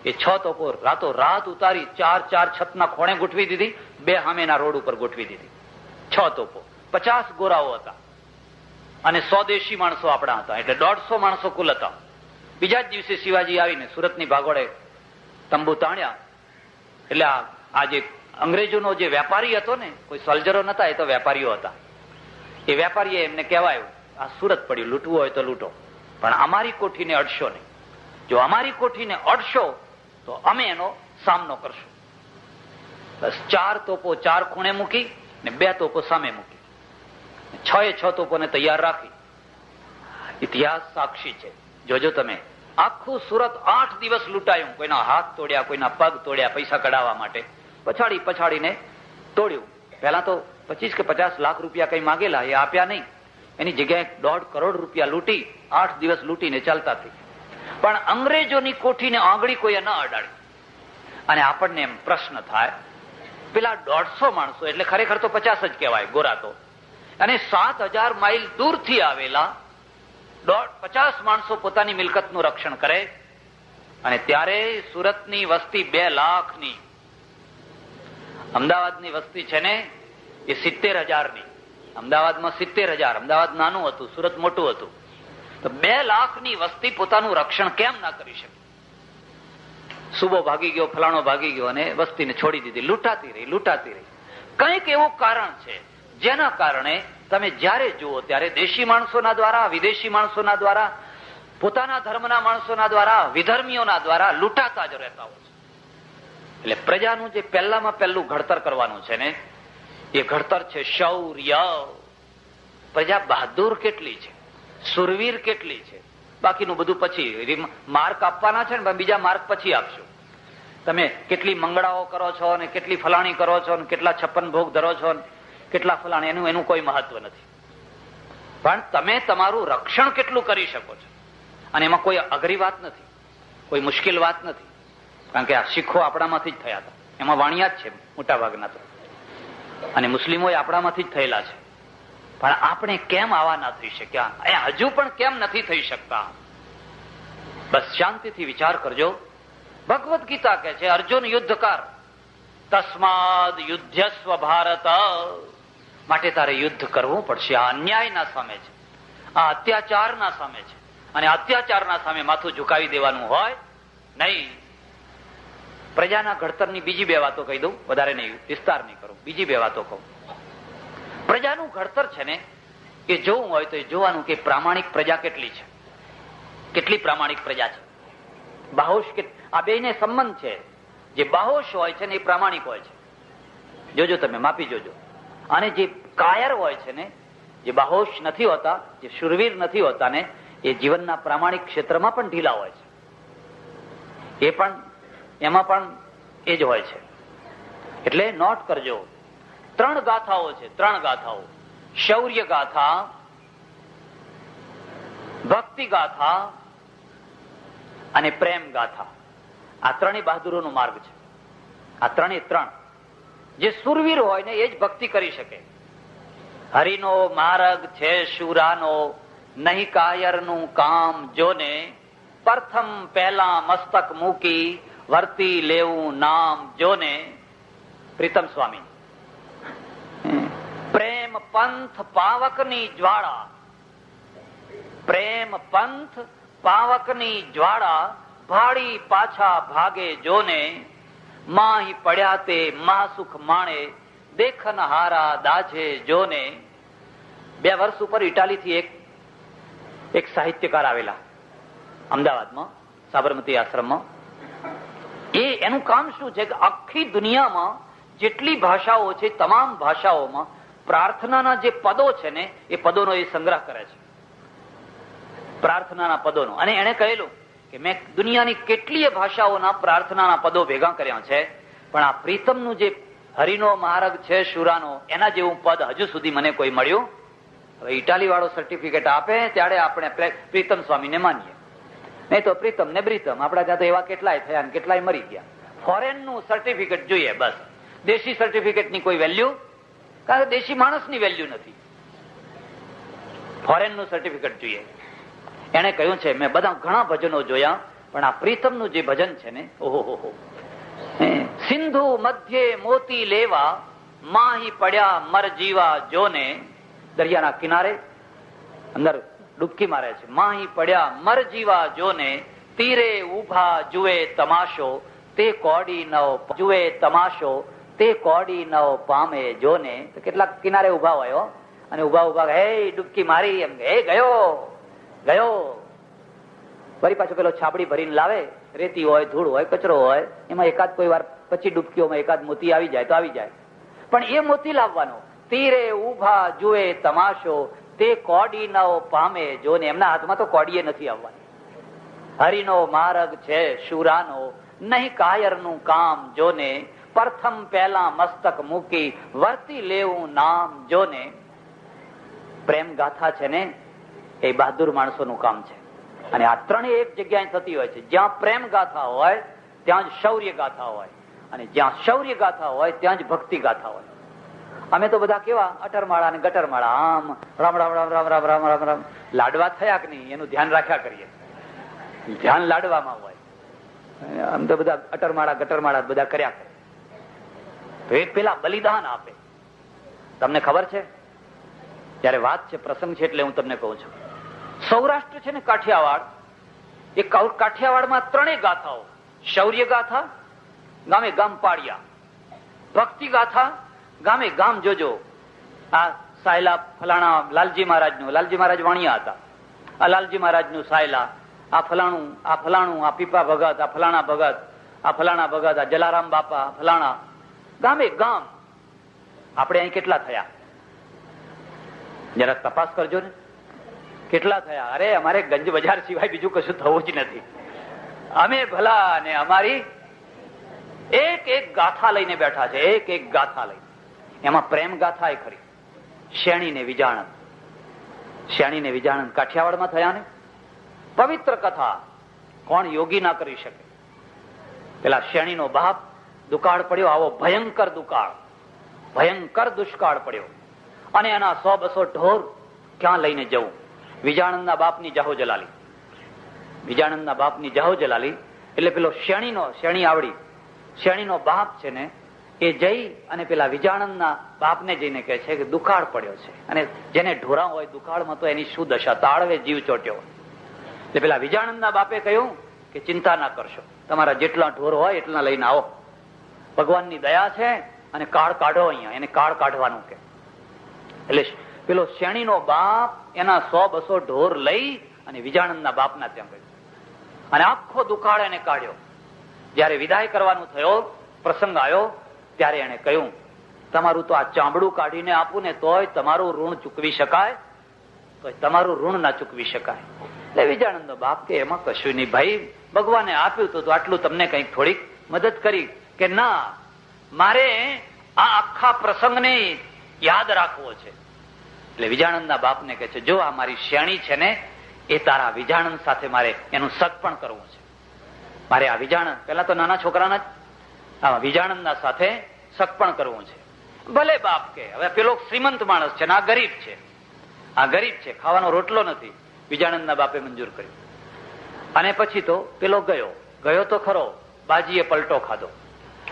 એ 6 તોપો રાતો રાત ઉતારી 4 છતના ખોણે ગોઠવી દીધી, 2 સામેના રોડ ઉપર ગોઠવી દીધી. 6 તોપો, 50 ગોરાઓ હતા અને 100 દેશી માણસો આપણા હતા, એટલે 150 માણસો કુલ હતા. બીજા જ દિવસે શિવાજી આવીને સુરતની ભાગોળે તંબુ તાણ્યા. એટલે આ જે અંગ્રેજોનો જે વેપારી હતો ને, કોઈ સોલ્જરો નતા, એ તો વેપારીઓ હતા. એ વેપારીએ એમને કહેવાયું, આ સુરત પડ્યું, લૂંટવું હોય તો લૂંટો, પણ અમારી કોઠીને અડશો નહીં. જો અમારી કોઠીને અડશો તો અમે એનો સામનો કરશું. બસ 4 તોપો 4 ખૂણે મૂકી ને 2 તોપો સામે મૂકી, 6 તોપોને તૈયાર રાખી. ઇતિહાસ સાક્ષી છે, જોજો તમે. આખું સુરત 8 દિવસ લૂંટાયું, કોઈના હાથ તોડ્યા, કોઈના પગ તોડ્યા પૈસા કઢાવવા માટે, પછાડીને તોડ્યું. પહેલા તો 25 કે 50 લાખ રૂપિયા કઈ માગેલા, એ આપ્યા નહીં. એની જગ્યાએ 1.5 કરોડ રૂપિયા લૂંટી 8 દિવસ લૂંટીને ચાલતા થઈ. પણ અંગ્રેજોની કોઠીને આંગળી કોઈએ ન અડાડી. અને આપણને એમ પ્રશ્ન થાય, પેલા 150 માણસો, એટલે ખરેખર તો 50 જ કહેવાય ગોરા તો, અને 7000 માઇલ દૂરથી આવેલા 50 માણસો પોતાની મિલકતનું રક્ષણ કરે. અને ત્યારે સુરતની વસ્તી 2 લાખની, અમદાવાદની વસ્તી છે ને એ 70,000ની. અમદાવાદમાં 70,000, અમદાવાદ નાનું હતું, સુરત મોટું હતું. તો 2 લાખની વસ્તી પોતાનું રક્ષણ કેમ ના કરી શકે? સુબો ભાગી ગયો, ફલાણો ભાગી ગયો, અને વસ્તીને છોડી દીધી, લૂંટાતી રહી. કંઈક એવું કારણ છે જેના કારણે તમે જ્યારે જુઓ ત્યારે દેશી માણસોના દ્વારા, વિદેશી માણસોના દ્વારા, પોતાના ધર્મના માણસોના દ્વારા, વિધર્મીઓના દ્વારા લૂંટાતા જ રહેતા હોય છે. એટલે પ્રજાનું જે પહેલામાં પહેલું ઘડતર કરવાનું છે ને, એ ઘડતર છે શૌર્ય. પ્રજા બહાદુર કેટલી છે, સુરવીર કેટલી છે, બાકીનું બધું પછી માર્ક આપવાના છે ને, બીજા માર્ક પછી આપશો. તમે કેટલી મંગળાઓ કરો છો, અને કેટલી ફલાણી કરો છો, અને કેટલા 56 ભોગ ધરો છો, કેટલા ફલાણી, એનું કોઈ મહત્વ નથી. પણ તમે તમારું રક્ષણ કેટલું કરી શકો છો, અને એમાં કોઈ અઘરી વાત નથી, કોઈ મુશ્કેલ વાત નથી. કારણ કે આ શીખો આપણામાંથી જ થયા હતા, એમાં વાણિયા જ છે મોટા ભાગના તો, અને મુસ્લિમો આપણામાંથી જ થયેલા છે. પણ આપણે કેમ આવા ના થઈ શક્યા? એ હજુ પણ કેમ નથી થઈ શકતા? બસ શાંતિથી વિચાર કરજો. ભગવદ ગીતા કહે છે, અર્જુન યુદ્ધકાર, તસ્માદ યુદ્ધસ્વ ભારત. માટે તારે યુદ્ધ કરવું પડશે. આ અન્યાયના સામે છે, આ અત્યાચારના સામે છે, અને અત્યાચારના સામે માથું ઝુકાવી દેવાનું હોય નહીં. પ્રજાના ઘડતરની બીજી 2 વાતો કહી દઉં, વધારે નહીં, વિસ્તાર નહીં કરું. બીજી 2 વાતો કહું. પ્રજાનું ઘડતર છે ને, એ જોવું હોય તો એ જોવાનું કે પ્રામાણિક પ્રજા કેટલી છે, કેટલી પ્રામાણિક પ્રજા છે. બાહોશ કે આ બેને સંબંધ છે. જે બાહોશ હોય છે ને એ પ્રામાણિક હોય છે, જોજો તમે, માપી જોજો. અને જે કાયર હોય છે ને, જે બાહોશ નથી હોતા, જે શુરવીર નથી હોતા ને, એ જીવનના પ્રામાણિક ક્ષેત્રમાં પણ ઢીલા હોય છે. એ પણ એમાં પણ એ જ હોય છે. એટલે નોટ કરજો. 3 ગાથાઓ છે, 3 ગાથાઓ: શૌર્ય ગાથા, ભક્તિ ગાથા અને પ્રેમ ગાથા. આ 3 બહાદુરોનો માર્ગ છે. આ 3 જે સુરવીર હોય ને એ જ ભક્તિ કરી શકે. હરિનો માર્ગ છે શુરાનો, નહીં કાયરનું કામ જોને. પ્રથમ પહેલા મસ્તક મૂકી, વર્તી લેવું નામ જોને. પ્રીતમ સ્વામી. પ્રેમ પંથ પાવકની જ્વાળા, પ્રેમ પંથ પાવકની જ્વાળા, ભાડી પાછા ભાગે જોને. માહી પડ્યા તે મહાસુખ માણે, દેખન હારા દાજે જોને. 2 વર્ષ ઉપર ઇટાલીથી એક સાહિત્યકાર આવેલા અમદાવાદમાં, સાબરમતી આશ્રમમાં. એનું કામ શું છે કે આખી દુનિયામાં જેટલી ભાષાઓ છે, તમામ ભાષાઓમાં પ્રાર્થનાના જે પદો છે ને, એ પદોનો એ સંગ્રહ કરે છે, પ્રાર્થનાના પદોનો. અને એને કહેલું કે મેં દુનિયાની કેટલીય ભાષાઓના પ્રાર્થનાના પદો ભેગા કર્યા છે, પણ આ પ્રીતમનું જે હરિનો માર્ગ છે શુરાનો, એના જેવું પદ હજુ સુધી મને કોઈ મળ્યું હવે ઇટાલી વાળો સર્ટિફિકેટ આપે ત્યારે આપણે પ્રીતમ સ્વામીને માનીએ, નહીં તો પ્રીતમ ને બ્રીતમ. આપણા ત્યાં તો એવા કેટલાય થયા ને કેટલાય મરી ગયા. ફોરેન નું સર્ટિફિકેટ જોઈએ બસ. દેશી સર્ટિફિકેટની કોઈ વેલ્યુ, કારણ કે દેશી માણસની વેલ્યુ નથી. ફોરેન નું સર્ટિફિકેટ જોઈએ. એને કહ્યું છે, મેં બધા ઘણા ભજનો જોયા, પણ આ પ્રીતમનું જે ભજન છે ને, ઓહો, સિંધુ મધ્યે મોતી લેવા, માહી પડ્યા મર જીવા જોને. દરિયાના કિનારે અંદર ડૂબકી મારે છે. માહી પડ્યા મર જીવા જોને, તીરે ઉભા જુએ તમાશો, તે કોડી નવ જુએ તમાશો, તે કોડી નવ પામે જોને. તો કેટલાક કિનારે ઉભા હોય અને ઉભા હે ડૂબકી મારી, એમ હે ગયો. વળી પાછો પેલો છાબડી ભરીને લાવે, રેતી હોય, ધૂળ હોય, કચરો હોય, એમાં એકાદ કોઈ વાર 25 ડૂબકીઓમાં એકાદ મોતી આવી જાય તો આવી જાય. પણ એ મોતી લાવવાનો. તીરે ઉભા જુએ તમાશો, તે કોડી નવ પામે જોને. એમના હાથમાં તો કોડીએ નથી આવવાની. હરિનો માર્ગ છે શુરાનો, નહીં કાયરનું કામ જોને. પ્રથમ પહેલા મસ્તક મૂકી, વર્તી લેવું નામ જોને. પ્રેમ ગાથા છે ને, એ બહાદુર માણસોનું કામ છે. અને આ ત્રણેય એક જગ્યાએ થતી હોય છે. જ્યાં પ્રેમ ગાથા હોય ત્યાં જ શૌર્ય ગાથા હોય, અને જ્યાં શૌર્ય ગાથા હોય ત્યાં જ ભક્તિ ગાથા હોય. અમે તો બધા કેવા અટરમાળા અને ગટરમાળા, આમ રામ રામ રામ રામ રામ રામ રામ રામ લાડવા થયા કે નહીં એનું ધ્યાન રાખ્યા કરીએ. ધ્યાન લાડવામાં હોય. આમ તો બધા અટરમાળા ગટરમાળા બધા કર્યા કરે. તો એ પેલા બલિદાન આપે. તમને ખબર છે, જયારે વાત છે, પ્રસંગ છે એટલે હું તમને કહું છું. સૌરાષ્ટ્ર છે ને કાઠિયાવાડ, એ કાઠિયાવાડમાં ત્રણેય ગાથાઓ, શૌર્ય ગાથા ગામે ગામ પાડ્યા, ભક્તિ ગાથા ગામે ગામ જોજો. આ સાયલા ફલાણા લાલજી મહારાજનું, લાલજી મહારાજ વાણિયા હતા, આ લાલજી મહારાજનું સાયલા, આ ફલાણું, આ ફલાણું, આ પીપા ભગત, આ ફલાણા ભગત, આ ફલાણા ભગત, આ જલારામ બાપા ફલાણા, ગામે ગામ. આપણે અહીં કેટલા થયા જરા તપાસ કરજો ને, કેટલા થયા? અરે અમારે ગંજ બજાર સિવાય બીજું કશું થવું જ નથી. અમે ભલા અને અમારી એક એક ગાથા લઈને બેઠા છે, એક એક ગાથા લઈને. એમાં પ્રેમ ગાથા એ ખરી. શેણી ને વિજાણંદ, શેણી ને વિજાણંદ કાઠિયાવાડમાં થયા ને. પવિત્ર કથા કોણ યોગી ના કરી શકે. પેલા શેણીનો બાપ દુકાળ પડ્યો, આવો ભયંકર દુકાળ, ભયંકર દુષ્કાળ પડ્યો, અને એના 100-200 ઢોર ક્યાં લઈને જવું? વિજાણંદના બાપની જાહો જલાલી, વિજાણંદના બાપની જાહો જલાલી. એટલે પેલો શેણી આવડી, શેણીનો બાપ છે ને, એ જઈ અને પેલા વિજાણંદના બાપને જઈને કહે છે કે દુકાળ પડ્યો છે, અને જેને ઢોરા હોય દુકાળમાં તો એની શું દશા, તાળવે જીવ ચોટ્યો. એટલે પેલા વિજાણંદના બાપે કહ્યું કે ચિંતા ના કરશો, તમારા જેટલા ઢોર હોય એટલા લઈને આવો, ભગવાનની દયા છે, અને કાળ કાઢો અહીંયા. એને કાળ કાઢવાનું કે. એટલે પેલો શેણીનો બાપ એના 100-200 ઢોર લઈ અને વિજાણંદના બાપના ત્યાં ગયો, અને આખો દુકાળ એને કાઢ્યો. જયારે વિદાય કરવાનું થયો, પ્રસંગ આવ્યો, ત્યારે એને કહ્યું, તમારું તો આ ચામડું કાઢીને આપું ને તોય તમારું ઋણ ચૂકવી શકાય, તો તમારું ઋણ ના ચૂકવી શકાય. એટલે વિજાણંદનો બાપ કે એમાં કશું નહીં ભાઈ, ભગવાને આપ્યું તો આટલું તમને કંઈક થોડીક મદદ કરી. કે ના, મારે આ આખા પ્રસંગને યાદ રાખવો છે. એટલે વિજાણંદના બાપને કહે છે, જો આ મારી શેણી છે ને, એ તારા વિજાણંદ સાથે મારે એનું સગપણ કરવું છે. મારે આ વિજાણંદ, પેલા તો નાના છોકરાના જ આ વિજાણંદના સાથે સગપણ કરવું છે. ભલે બાપ કે. હવે પેલો શ્રીમંત માણસ છે ને આ ગરીબ છે, આ ગરીબ છે, ખાવાનો રોટલો નથી. વિજાણંદના બાપે મંજૂર કર્યું. અને પછી તો પેલો ગયો તો ખરો, બાજીએ પલટો ખાધો.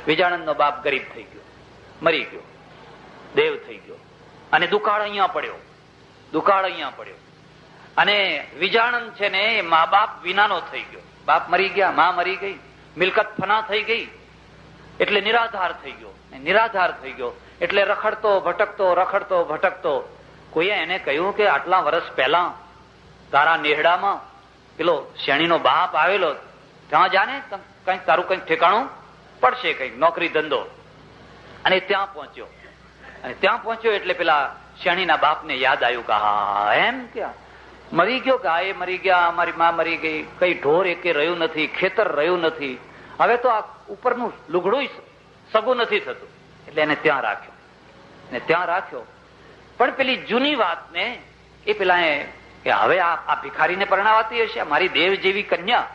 વિજાણંદનો બાપ ગરીબ થઈ ગયો, મરી ગયો, દેવ થઈ ગયો, અને દુકાળ અહીંયા પડ્યો, દુકાળ અહીંયા પડ્યો. અને વિજાણંદ છે ને એ મા બાપ વિનાનો થઈ ગયો. બાપ મરી ગયા, મા મરી ગઈ, મિલકત ફના થઈ ગઈ, એટલે નિરાધાર થઈ ગયો. નિરાધાર થઈ ગયો એટલે રખડતો ભટકતો. કોઈએ એને કહ્યું કે આટલા વર્ષ પહેલા તારા નેહડામાં પેલો શેણીનો બાપ આવેલો, ત્યાં જાને કઈક તારું કઈક ઠેકાણું પડશે, કઈક નોકરી ધંધો. અને ત્યાં પહોંચ્યો એટલે પેલા શેણીના બાપને યાદ આવ્યું કે હા એમ ક્યાં મરી ગયો, ગાય મરી ગયા, અમારી માં મરી ગઈ, કઈ ઢોર એકે રહ્યું નથી, ખેતર રહ્યું નથી, હવે તો આ ઉપરનું લુગડું સગું નથી થતું. એટલે એને ત્યાં રાખ્યો. પણ પેલી જૂની વાતને એ પેલા કે હવે આ ભિખારીને પરણાવાતી હશે, મારી દેવ જેવી કન્યા,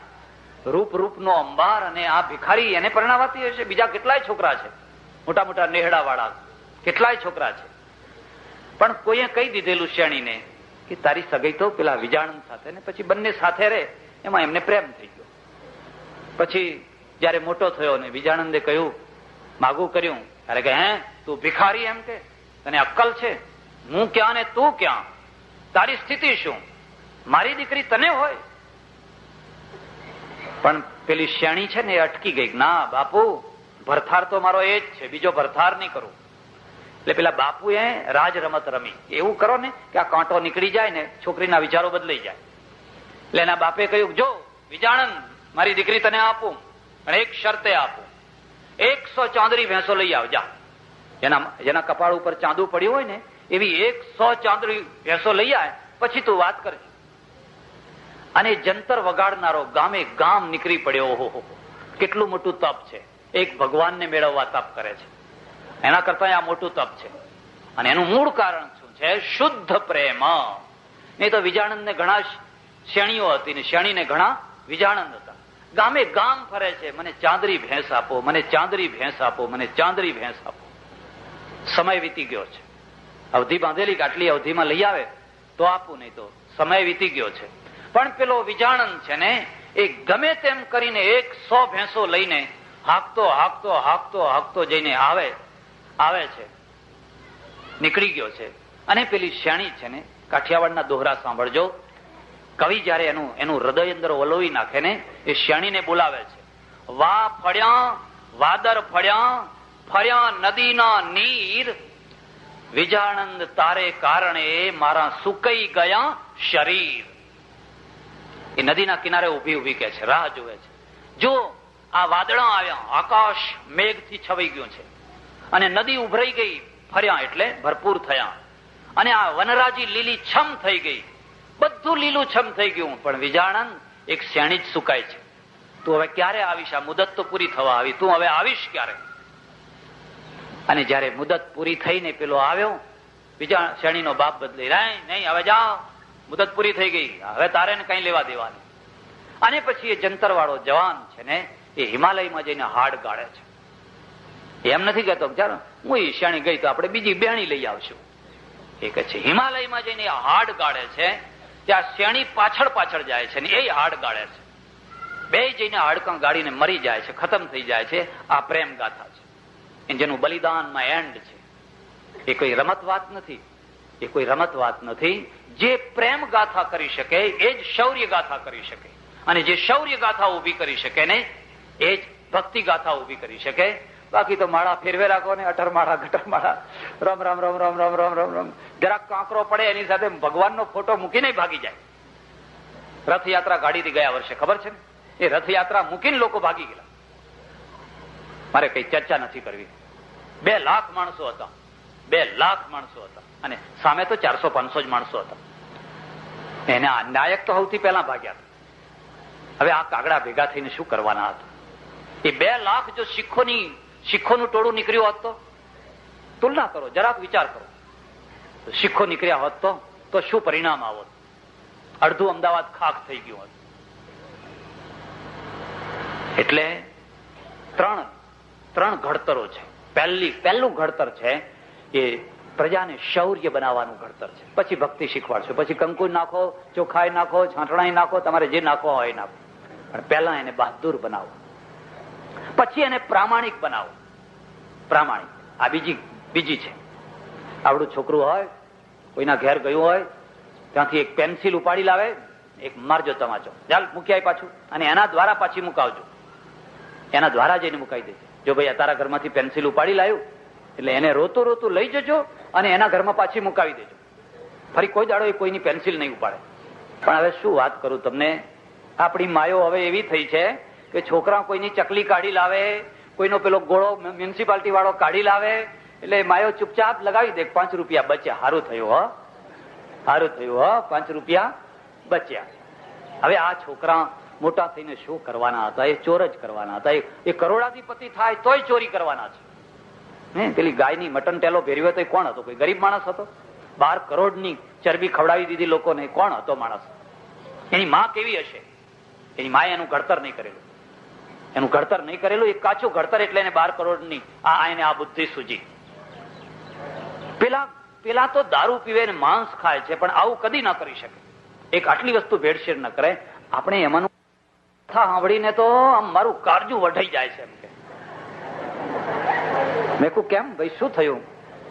રૂપ રૂપનો અંબાર, અને આ ભિખારી એને પરણાવાતી હશે? બીજા કેટલાય છોકરા છે, મોટા મોટા નેહડા વાળા કેટલાય છોકરા છે. પણ કોઈએ કહી દીધેલું શેણીને કે તારી સગાઈ તો પેલા વિજાણંદ સાથે, ને પછી બંને સાથે રહે, એમાં એમને પ્રેમ થઈ ગયો. પછી જયારે મોટો થયો ને વિજાણંદે કહ્યું, માગું કર્યું, ત્યારે કે હે તું ભિખારી એમ કે તને અક્કલ છે? હું ક્યાં ને તું ક્યાં? તારી સ્થિતિ શું? મારી દીકરી તને હોય? પણ પેલી શેણી છે ને એ અટકી ગઈ. ના બાપુ, ભરથાર તો મારો એ જ છે, બીજો ભરથાર નહીં કરું. એટલે પેલા બાપુએ રાજ રમત રમી. એવું કરો ને કે આ કાંટો નીકળી જાય ને છોકરીના વિચારો બદલાઈ જાય. એટલે એના બાપે કહ્યું, જો વિજાણંદ, મારી દીકરી તને આપું, પણ એક શરતે આપું, 100 ચાંદરી ભેંસો લઈ આવ જા. જેના કપાળ ઉપર ચાંદુ પડ્યું હોય ને એવી 100 ચાંદરી ભેંસો લઈ આવે, પછી તું વાત કરજે. અને જંતર વગાડનારો ગામે ગામ નીકળી પડ્યો. ઓહો, કેટલું મોટું તપ છે! એક ભગવાનને મેળવવા તપ કરે છે, એના કરતા આ મોટું તપ છે. અને એનું મૂળ કારણ શું છે? શુદ્ધ પ્રેમ. નહીં તો વિજાણંદ ને ઘણા શેણીઓ હતી ને શેણીને ઘણા વિજાણંદ હતા. ગામે ગામ ફરે છે, મને ચાંદરી ભેંસ આપો, મને ચાંદરી ભેંસ આપો, મને ચાંદરી ભેંસ આપો. સમય વીતી ગયો છે. અવધિ બાંધેલી આટલી અવધિમાં લઈ આવે તો આપું, નહીં તો સમય વીતી ગયો છે. પણ પેલો વિજાણંદ છે ને એ ગમે તેમ કરીને 100 ભેંસો લઈને હાંકતો હાંકતો હાંકતો હાંકતો જઈને આવે છે, નીકળી ગયો છે. અને પેલી શેણી છે ને, કાઠિયાવાડના દોહરા સાંભળજો, કવિ જયારે એનું હૃદય અંદર વલોવી નાખે ને એ શેણીને બોલાવે છે. વા ફળ્યા વાદર ફળ્યા, ફર્યા નદીના નીર, વિજાણંદ તારે કારણે મારા સુકાઈ ગયા શરીર. એ નદીના કિનારે ઉભી ઉભી કે છે, રાહ જોવે છે. જો આ વાદળા આવ્યા, આકાશ મેઘથી છવાઈ ગયું છે, અને નદી ઉભરાઈ ગઈ, ફર્યા એટલે ભરપૂર થયા, અને આ વનરાજી લીલી છમ થઈ ગઈ, બધું લીલું છમ થઈ ગયું. પણ વિજાણંદ એક શેણી જ સુકાય છે. તું હવે ક્યારે આવીશ? આ મુદત તો પૂરી થવા આવી, તું હવે આવીશ ક્યારે? અને જયારે મુદત પૂરી થઈને પેલો આવ્યો, બીજા શેણીનો બાપ બદલાઈ, નહીં હવે જાઓ, મુદત પૂરી થઈ ગઈ, હવે તારે ને કઈ લેવા દેવાનું. અને પછી એ જંતર વાળો જવાન છે ને એ હિમાલયમાં જઈને હાડ ગાળે છે. એમ નથી કહેતો ચાલો હું એ શેણી ગઈ તો આપણે બીજી બેણી લઈ આવશું. એ કહે છે હિમાલયમાં જઈને હાડ ગાળે છે, ત્યાં શેણી પાછળ પાછળ જાય છે ને એ હાડ ગાળે છે. બે જઈને હાડકાં ગાળીને મરી જાય છે, ખતમ થઈ જાય છે. આ પ્રેમ ગાથા છે, જેનું બલિદાનમાં એન્ડ છે. એ કોઈ રમત વાત નથી, એ કોઈ રમત વાત નથી. જે પ્રેમ ગાથા કરી શકે એ જ શૌર્ય ગાથા કરી શકે, અને જે શૌર્ય ગાથા ઉભી કરી શકે ને એ જ ભક્તિ ગાથા ઉભી કરી શકે. બાકી તો માળા ફેરવે રાખો ને, અઠર માળા ગટર માળા, રમ રમ રમ રમ રમ રમ રમ રમ, જરાક કાંકરો પડે એની સાથે ભગવાનનો ફોટો મૂકીને ભાગી જાય. રથયાત્રા ગાડીથી ગયા વર્ષે ખબર છે ને, એ રથયાત્રા મૂકીને લોકો ભાગી ગયેલા. મારે કઈ ચર્ચા નથી કરવી. 2 લાખ માણસો હતા, 2 લાખ માણસો હતા, અને સામે તો 400-500 જ માણસો હતા. એના નાયક તો સૌથી પહેલા ભાગ્યા હતા. હવે આ કાગડા ભેગા થઈને શું કરવાના હતા? એ 2 લાખ જો શીખોનું ટોળું નીકળ્યું હોત તો તુલના કરો, જરાક વિચાર કરો. શીખો નીકળ્યા હોત તો શું પરિણામ આવત? અડધું અમદાવાદ ખાખ થઈ ગયું હોત. એટલે ત્રણ ઘડતરો છે. પહેલું ઘડતર છે એ પ્રજાને શૌર્ય બનાવવાનું ઘડતર છે. પછી ભક્તિ શીખવાડશો, પછી કંકુ નાખો, ચોખાઈ નાખો, છાંટણાઈ નાખો, તમારે જે નાખો હોય એ નાખો. પણ પહેલા એને બહાદુર બનાવો, પછી એને પ્રામાણિક બનાવો. પ્રામાણિક આ બીજી છે. આવડું છોકરું હોય, કોઈના ઘેર ગયું હોય, ત્યાંથી એક પેન્સિલ ઉપાડી લાવે, એક મારજો તમાચો, ચાલ મૂકી આવી પાછું, અને એના દ્વારા પાછી મુકાવજો. એના દ્વારા જઈને મુકાઈ દેજો. જો ભાઈ તારા ઘરમાંથી પેન્સિલ ઉપાડી લાવ્યું એટલે એને રોતું રોતું લઈ જજો અને એના ઘરમાં પાછી મુકાવી દેજો. ફરી કોઈ દાડો એ કોઈની પેન્સિલ નહીં ઉપાડે. પણ હવે શું વાત કરું તમને, આપણી માયો હવે એવી થઈ છે કે છોકરા કોઈની ચકલી કાઢી લાવે, કોઈનો પેલો ગોળો મ્યુનિસિપાલિટી વાળો કાઢી લાવે, એટલે માયો ચૂપચાપ લગાવી દે. 5 રૂપિયા બચ્યા, સારું થયું હો, સારું થયું હો, 5 રૂપિયા બચ્યા. હવે આ છોકરા મોટા થઈને શું કરવાના હતા? એ ચોર જ કરવાના હતા. એ કરોડાધિપતિ થાય તોય ચોરી કરવાના છે. પેલી ગાયની મટન ટેલો ભેર્યો હતો એ કોણ હતો? કોઈ ગરીબ માણસ હતો? 12 કરોડની ચરબી ખવડાવી દીધી લોકોને. કોણ હતો માણસ? એની માં કેવી હશે? એની માએ એનું ઘડતર નહીં કરેલું. એનું ઘડતર નહીં કરેલું એ કાચું ઘડતર, એટલે એને 12 કરોડની આ બુદ્ધિ સૂજી. પેલા તો દારૂ પીવે ને માંસ ખાય છે, પણ આવું કદી ના કરી શકે. એક આટલી વસ્તુ ભેળસેળ ન કરે. આપણે એમાંનું સાંભળીને તો આમ મારું કાળજું વઢાઈ જાય છે. એમ કે મેં કહું કેમ ભાઈ, શું થયું?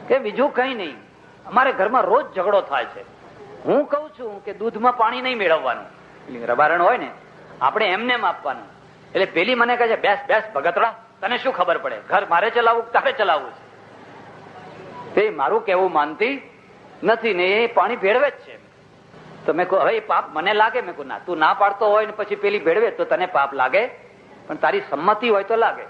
કે બીજું કઈ નહીં, અમારે ઘરમાં રોજ ઝઘડો થાય છે. હું કઉ છું કે દૂધમાં પાણી નહીં મેળવવાનું, રબારણ હોય ને આપણે એમને આપવાનું. એટલે પેલી મને કહે છે બેસ બેસ ભગતડા, તને શું ખબર પડે, ઘર મારે ચલાવવું તારે ચલાવવું છે. તે મારું કેવું માનતી નથી ને એ પાણી ભેળવે જ છે. તો મેં કહું હવે પાપ મને લાગે? મેં કહું ના, તું ના પાડતો હોય ને પછી પેલી ભેળવે તો તને પાપ લાગે, પણ તારી સંમતિ હોય તો લાગે.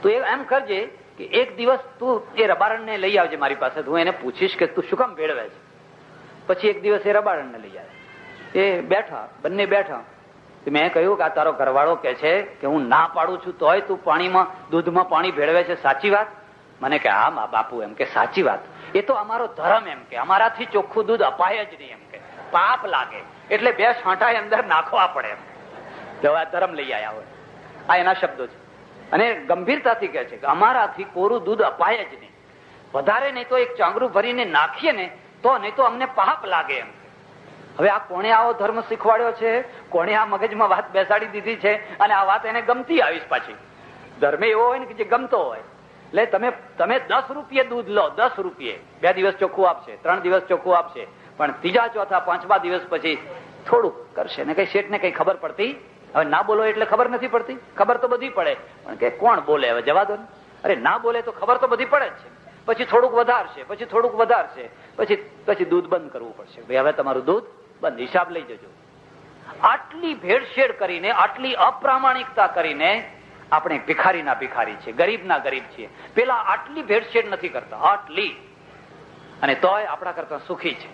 તું એમ કરજે કે એક દિવસ તું એ રબારણને લઈ આવજે મારી પાસે. હું એને પૂછીશ કે તું શું કામ ભેળવે છે. પછી એક દિવસ એ રબારણને લઈ આવે. એ બેઠા, બંને બેઠા. મેં કહ્યું કે આ તારો ઘરવાળો કે છે કે હું ના પાડું છું તોય તું પાણીમાં દૂધમાં પાણી ભેળવે છે, સાચી વાત? મને કે હા મા બાપુ, એમ કે સાચી વાત. એ તો અમારો ધર્મ, એમ કે અમારાથી ચોખ્ખું દૂધ અપાય જ નહીં, એમ કે પાપ લાગે એટલે 2 છાંટા અંદર નાખવા પડે. એમ હવે આ ધર્મ લઈ આવ્યા હોય. આ એના શબ્દો છે. અને ગંભીરતાથી કહે છે કે અમારાથી કોરું દૂધ અપાય જ નહીં. વધારે નહીં તો એક ચાંગરું ભરીને નાખીએ ને તો, નહીં તો અમને પાપ લાગે. એમ હવે આ કોણે આવો ધર્મ શીખવાડ્યો છે? કોણે આ મગજમાં વાત બેસાડી દીધી છે? અને આ વાત એને ગમતી આવીશ પાછી. ધર્મ એવો હોય ને કે જે ગમતો હોય. એટલે તમે 10 રૂપિયે દૂધ લો, 10 રૂપિયે 2 દિવસ ચોખ્ખું આપશે, 3 દિવસ ચોખ્ખું આપશે, પણ 3જા 4થા 5મા દિવસ પછી થોડુંક કરશે ને કઈ શેઠને કઈ ખબર પડતી? હવે ના બોલો એટલે ખબર નથી પડતી? ખબર તો બધી પડે, પણ કે કોણ બોલે, હવે જવા દો ને. અરે ના બોલે તો ખબર તો બધી પડે જ છે. પછી થોડુંક વધારશે, પછી થોડુંક વધારશે, પછી દૂધ બંધ કરવું પડશે. ભાઈ હવે તમારું દૂધ બંધ, હિસાબ લઈ જજો. આટલી ભેળસેળ કરીને, આટલી અપ્રામાણિકતા કરીને આપણે ભિખારીના ભિખારી છે, ગરીબના ગરીબ છીએ. પેલા આટલી ભેળસેળ નથી કરતા, આટલી, અને તોય આપણા કરતા સુખી છે.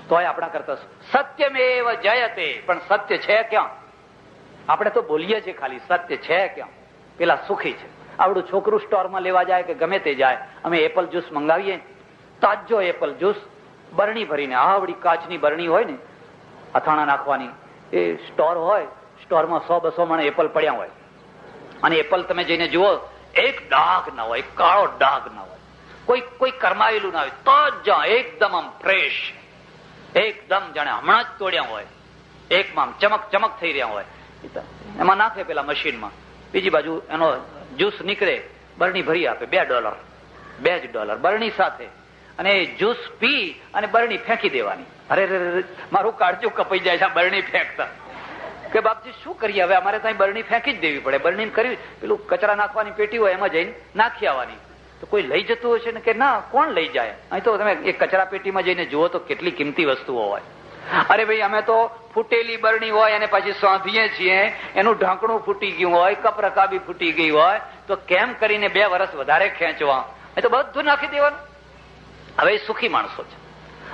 તોય આપણા કરતા સત્યમેવ જયતે, પણ સત્ય છે ક્યાં? આપણે તો બોલીએ છીએ ખાલી, સત્ય છે ક્યાં? પેલા સુખી છે. આવડું છોકરું સ્ટોરમાં લેવા જાય કે ગમે તે જાય, અમે એપલ જ્યુસ મંગાવીએ, તાજો એપલ જ્યુસ બરણી ભરીને, આવડી કાચની બરણી હોય ને અથાણા નાખવાની, એ સ્ટોર હોય, સ્ટોરમાં 100-200 મણ એપલ પડ્યા હોય, અને એપલ તમે જઈને જુઓ, એક ડાઘ ના હોય, કાળો ડાઘ ના હોય, કોઈ કરમાયેલું ના હોય, તાજા એકદમ આમ ફ્રેશ, એકદમ જાણે હમણાં જ તોડ્યા હોય, એકમાં ચમક થઈ રહ્યા હોય. એમાં નાખે પેલા મશીનમાં, બીજી બાજુ એનો જ્યુસ નીકળે, બરણી ભરી આપે $2, $2 બરણી સાથે, અને જ્યુસ પી અને બરણી ફેંકી દેવાની. અરે મારું કાળજું કપાઈ જાય છે બરણી ફેંકતા, કે બાપજી શું કરીએ હવે, અમારે ત્યાં બરણી ફેંકી જ દેવી પડે. બરણી કરવી, પેલું કચરા નાખવાની પેટી હોય એમાં જઈને નાખી આવવાની. તો કોઈ લઈ જતું હશે ને કે ના, કોણ લઈ જાય? અહીં તો તમે એક કચરા પેટીમાં જઈને જુઓ તો કેટલી કિંમતી વસ્તુઓ હોય. અરે ભાઈ અમે તો ફૂટેલી બરણી હોય અને પછી સાંભીએ છીએ, એનું ઢાંકણું ફૂટી ગયું હોય, કપ રકાબી ફૂટી ગઈ હોય, તો કેમ કરીને 2 વર્ષ વધારે ખેંચવા? એ તો બધું નાખી દેવાનું. હવે સુખી માણસો છે,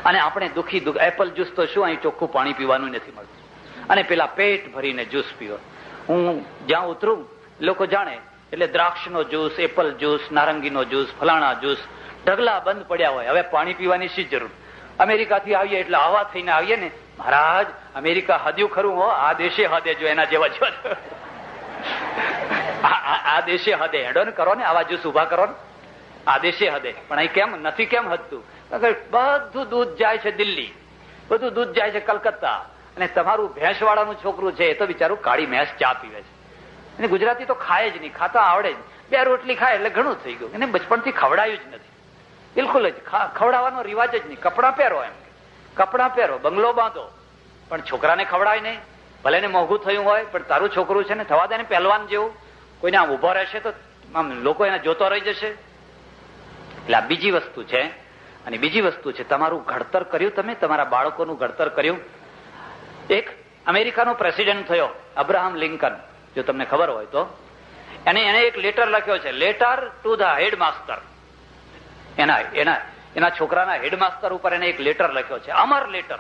અને આપણે દુઃખી. એપલ જ્યુસ તો શું, અહીં ચોખ્ખું પાણી પીવાનું નથી મળતું, અને પેલા પેટ ભરીને જ્યુસ પીવો. હું જ્યાં ઉતરું લોકો જાણે એટલે દ્રાક્ષનો જ્યુસ, એપલ જ્યુસ, નારંગીનો જ્યુસ, ફલાણા જ્યુસ, ઢગલા બંધ પડ્યા હોય. હવે પાણી પીવાની શી જરૂર? અમેરિકાથી આવીએ એટલે આવા થઈને આવીએ ને, મહારાજ અમેરિકા હદ્યું ખરું હો, આ દેશે હદે, જો એના જેવા જો આ દેશે હદે હેડો ને કરો ને, આવા જ્યુસ ઉભા કરો ને, આ દેશે હદે. પણ અહીં કેમ નથી, કેમ હદતું? બધું દૂધ જાય છે દિલ્હી, બધું દૂધ જાય છે કલકત્તા, અને તમારું ભેંસ વાળાનું છોકરું છે એ તો બિચારું કાળી ભેંસ ચા પીવે છે. અને ગુજરાતી તો ખાય જ નહીં, ખાતા આવડે જ. 2 રોટલી ખાય એટલે ઘણું થઈ ગયું. એને બચપણથી ખવડાયું જ નથી, બિલકુલ જ ખવડાવવાનો રિવાજ જ નહીં. કપડાં પહેરો, એમ કપડાં પહેરો, બંગલો બાંધો, પણ છોકરાને ખવડાય નહીં. ભલે ને મોંઘું થયું હોય, પણ તારું છોકરું છે ને, થવા દે ને પહેલવાન જેવું. કોઈને આમ ઉભો રહેશે તો આમ લોકો એને જોતો રહી જશે. એટલે આ બીજી વસ્તુ છે. અને બીજી વસ્તુ છે, તમારું ઘડતર કર્યું, તમે તમારા બાળકોનું ઘડતર કર્યું. એક અમેરિકાનો પ્રેસિડેન્ટ થયો અબ્રાહમ લિંકન, જો તમને ખબર હોય તો. એને એક લેટર લખ્યો છે, લેટર ટુ ધ હેડમાસ્ટર. એના છોકરાના હેડમાસ્ટર ઉપર એને એક લેટર લખ્યો છે, અમર લેટર.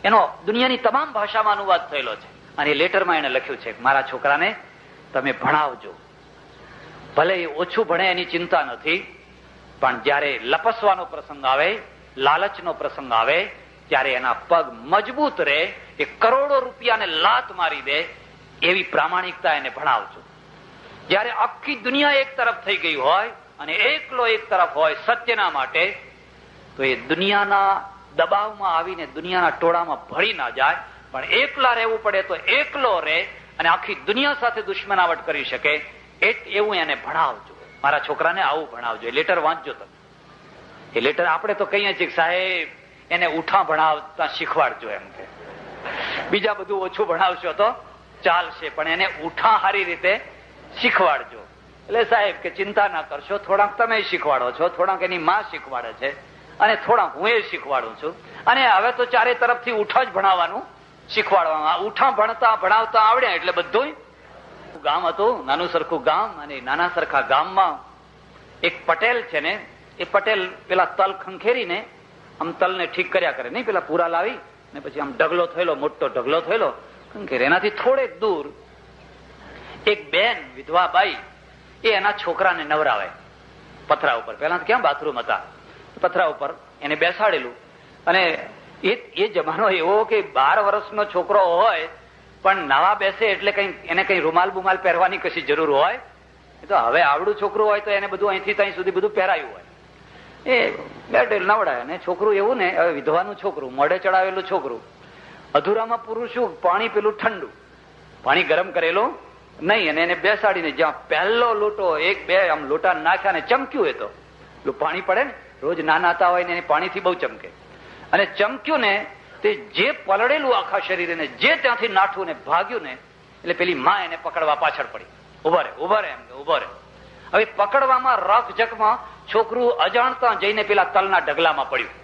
એનો દુનિયાની તમામ ભાષામાં અનુવાદ થયેલો છે. અને એ લેટરમાં એને લખ્યું છે, મારા છોકરાને તમે ભણાવજો. ભલે એ ઓછું ભણે એની ચિંતા નથી, પણ જયારે લપસવાનો પ્રસંગ આવે લાલચનો પ્રસંગ આવે ત્યારે એના પગ મજબૂત રહે, એ કરોડો રૂપિયાને લાત મારી દે એવી પ્રામાણિકતા એને ભણાવજો. જયારે આખી દુનિયા એક તરફ થઈ ગઈ હોય અને એકલો એક તરફ હોય સત્યના માટે, તો એ દુનિયાના દબાવમાં આવીને દુનિયાના ટોળામાં ભળી ના જાય, પણ એકલા રહેવું પડે તો એકલો રહે અને આખી દુનિયા સાથે દુશ્મનાવટ કરી શકે એવું એને ભણાવજો. મારા છોકરાને આવું ભણાવજો. એ લેટર વાંચજો તમે. એ લેટર આપણે તો કહીએ છીએ સાહેબ એને ઉઠા ભણાવતા શીખવાડજો એમ કે, બીજા બધું ઓછું ભણાવશો તો ચાલશે પણ એને ઉઠા સારી રીતે શીખવાડજો. એટલે સાહેબ કે ચિંતા ના કરશો, થોડાક તમે શીખવાડો છો, થોડાક એની માં શીખવાડે છે અને થોડાક હું એ શીખવાડું છું. અને હવે તો ચારે તરફથી ઉઠા જ ભણાવવાનું શીખવાડવામાં. ઉઠા ભણતા ભણાવતા આવડે એટલે બધું. ગામ હતું નાનું સરખું ગામ, અને નાના સરખા ગામમાં એક પટેલ છે ને, એ પટેલ પેલા તલ ખંખેરીને આમ તલને ઠીક કર્યા કરે નહીં, પેલા પૂરા લાવી ને પછી આમ ઢગલો થયેલો, મોટો ઢગલો થયેલો ખંખેર. એનાથી થોડેક દૂર એક બેન વિધવા બાઈ એ એના છોકરાને નવરાવે પથરા ઉપર. પેલા તો ક્યાં બાથરૂમ હતા, પથરા ઉપર એને બેસાડેલું. અને એ જમાનો એવો કે 12 વર્ષનો છોકરો હોય પણ નવા બેસે એટલે કઈ એને કઈ રૂમાલ બુમાલ પહેરવાની કશી જરૂર હોય? એ તો હવે આવડું છોકરું હોય તો એને બધું અહીંથી ત્યાં સુધી બધું પહેરાયું હોય. એ બેઠેલ નવડાય. અને છોકરું એવું ને, હવે વિધવાનું છોકરું, મોઢે ચડાવેલું છોકરું, અધૂરામાં પૂરું શું, પાણી પેલું ઠંડુ, પાણી ગરમ કરેલું નહીં. અને એને બેસાડીને જ્યાં પહેલો લોટો એક બે આમ લોટા નાખ્યા ને ચમક્યું, એ તો પાણી પડે ને, રોજ નાતા હોય ને પાણીથી બહુ ચમકે. અને ચમક્યું ને તે જે પલળેલું આખા શરીરે જે ત્યાંથી નાઠું ને ભાગ્યું ને, એટલે પેલી માં એને પકડવા પાછળ પડી. ઉભા રે ઉભા રે એમ કે ઉભા રે. હવે પકડવામાં રખ જખમાં છોકરું અજાણતા જઈને પેલા તલના ઢગલામાં પડ્યું.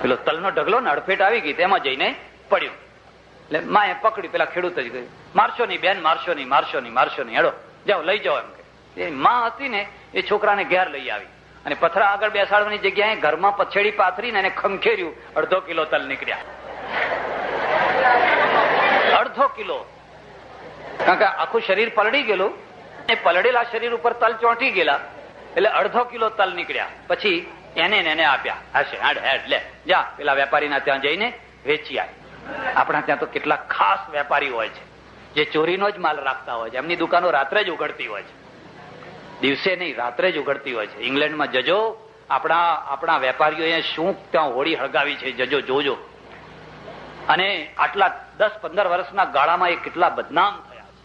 પેલો તલનો ઢગલો ને અડફેટ આવી ગઈ, તેમાં જઈને પડ્યું. એટલે માએ પકડી, પેલા ખેડૂત જ ગયું, મારશો નહીં બેન, મારશો નહીં, મારશો નહીં, મારશો નહીં, હેડો જાઓ લઈ જાઓ એમ કે. એ માં હતી ને એ છોકરાને ઘેર લઈ આવી અને પથરા આગળ બેસાડવાની જગ્યાએ ઘરમાં પછેડી પાથરીને એને ખંખેર્યું. 1/2 કિલો તલ નીકળ્યા. 1/2 કિલો. કારણ કે આખું શરીર પલળી ગયેલું, એ પલળેલા શરીર ઉપર તલ ચોંટી ગયેલા, એટલે 1/2 કિલો તલ નીકળ્યા. પછી એને આપ્યા. હશે હેડ લે જા પેલા વેપારીના ત્યાં જઈને વેચી આય. આપણા ત્યાં તો કેટલા ખાસ વેપારી હોય છે જે ચોરીનો જ માલ રાખતા હોય છે. એમની દુકાનો રાત્રે જ ઉઘડતી હોય છે, દિવસે નહીં, રાત્રે જ ઉઘડતી હોય છે. ઇંગ્લેન્ડમાં જજો, આપણા વેપારીઓએ શું ત્યાં હોળી હળગાવી છે, જજો જોજો. અને આટલા 10-15 વર્ષના ગાળામાં એ કેટલા બદનામ થયા છે.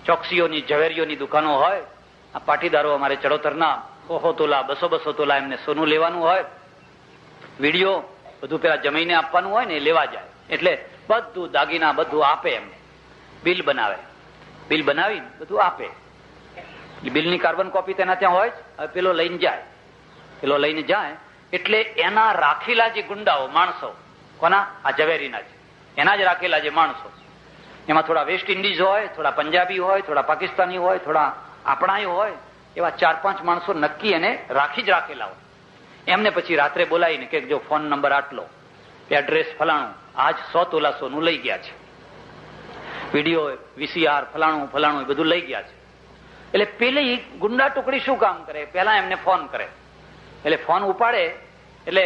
ચોકસીઓની, ઝવેરીઓની દુકાનો હોય, આ પાટીદારો અમારે ચડોતરના 100 તોલા 200 તોલા એમને સોનું લેવાનું હોય, વીડિયો બધું પેલા જમીને આપવાનું હોય ને, એ લેવા જાય. એટલે બધું દાગીના બધું આપે, એમને બિલ બનાવે, બિલ બનાવીને બધું આપે. બિલની કાર્બન કોપી તેના ત્યાં હોય. હવે પેલો લઈને જાય એટલે એના રાખેલા જે ગુંડાઓ માણસો, કોના? આ ઝવેરીના છે, એના જ રાખેલા જે માણસો, એમાં થોડા વેસ્ટ ઇન્ડિઝ હોય, થોડા પંજાબી હોય, થોડા પાકિસ્તાની હોય, થોડા આપણા હોય, એવા 4-5 માણસો નક્કી એને રાખી જ રાખેલા હોય. એમને પછી રાત્રે બોલાવીને કે જો ફોન નંબર આટલો, એડ્રેસ ફલાણું, આજ 100 તોલા સોનું લઈ ગયા છે, વિડીયો VCR ફલાણું બધું લઈ ગયા છે. એટલે પેલી ગુંડા ટુકડી શું કામ કરે, પેલા એમને ફોન કરે. એટલે ફોન ઉપાડે એટલે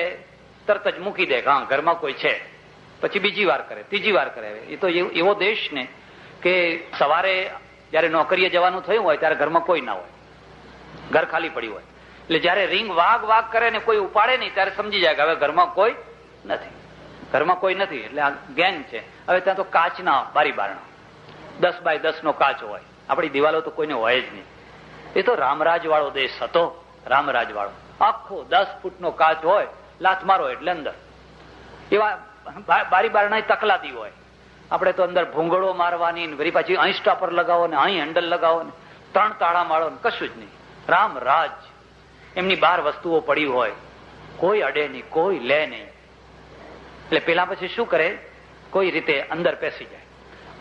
તરત જ મૂકી દે કે હા ઘરમાં કોઈ છે. પછી બીજી વાર કરે, ત્રીજી વાર કરે. એ તો એવો દેશ ને કે સવારે જયારે નોકરીએ જવાનું થયું હોય ત્યારે ઘરમાં કોઈ ના હોય, ઘર ખાલી પડ્યું હોય. એટલે જયારે રિંગ વાગ કરે ને કોઈ ઉપાડે નહીં ત્યારે સમજી જાય કે હવે ઘરમાં કોઈ નથી. એટલે આ ગેંગ છે. હવે ત્યાં તો કાચના બારી બારણા, 10 બાય 10 નો કાચ હોય. આપણી દિવાલો તો કોઈને હોય જ નહીં. એ તો રામરાજ વાળો દેશ હતો, રામરાજ વાળો. આખો 10 ફૂટનો કાચ હોય, લાથ મારો એટલે અંદર. એવા બારી બારણા તકલાતી હોય. આપણે તો અંદર ભૂંગળો મારવાની, વળી પાછી અહીં સ્ટોપર લગાવો ને અહીં હેન્ડલ લગાવો ને 3 તાળા માળો ને કશું જ નહીં. રામરાજ. એમની 12 વસ્તુઓ પડી હોય, કોઈ અડે નહીં, કોઈ લે નહીં. એટલે પેલા પછી શું કરે, કોઈ રીતે અંદર પેસી જાય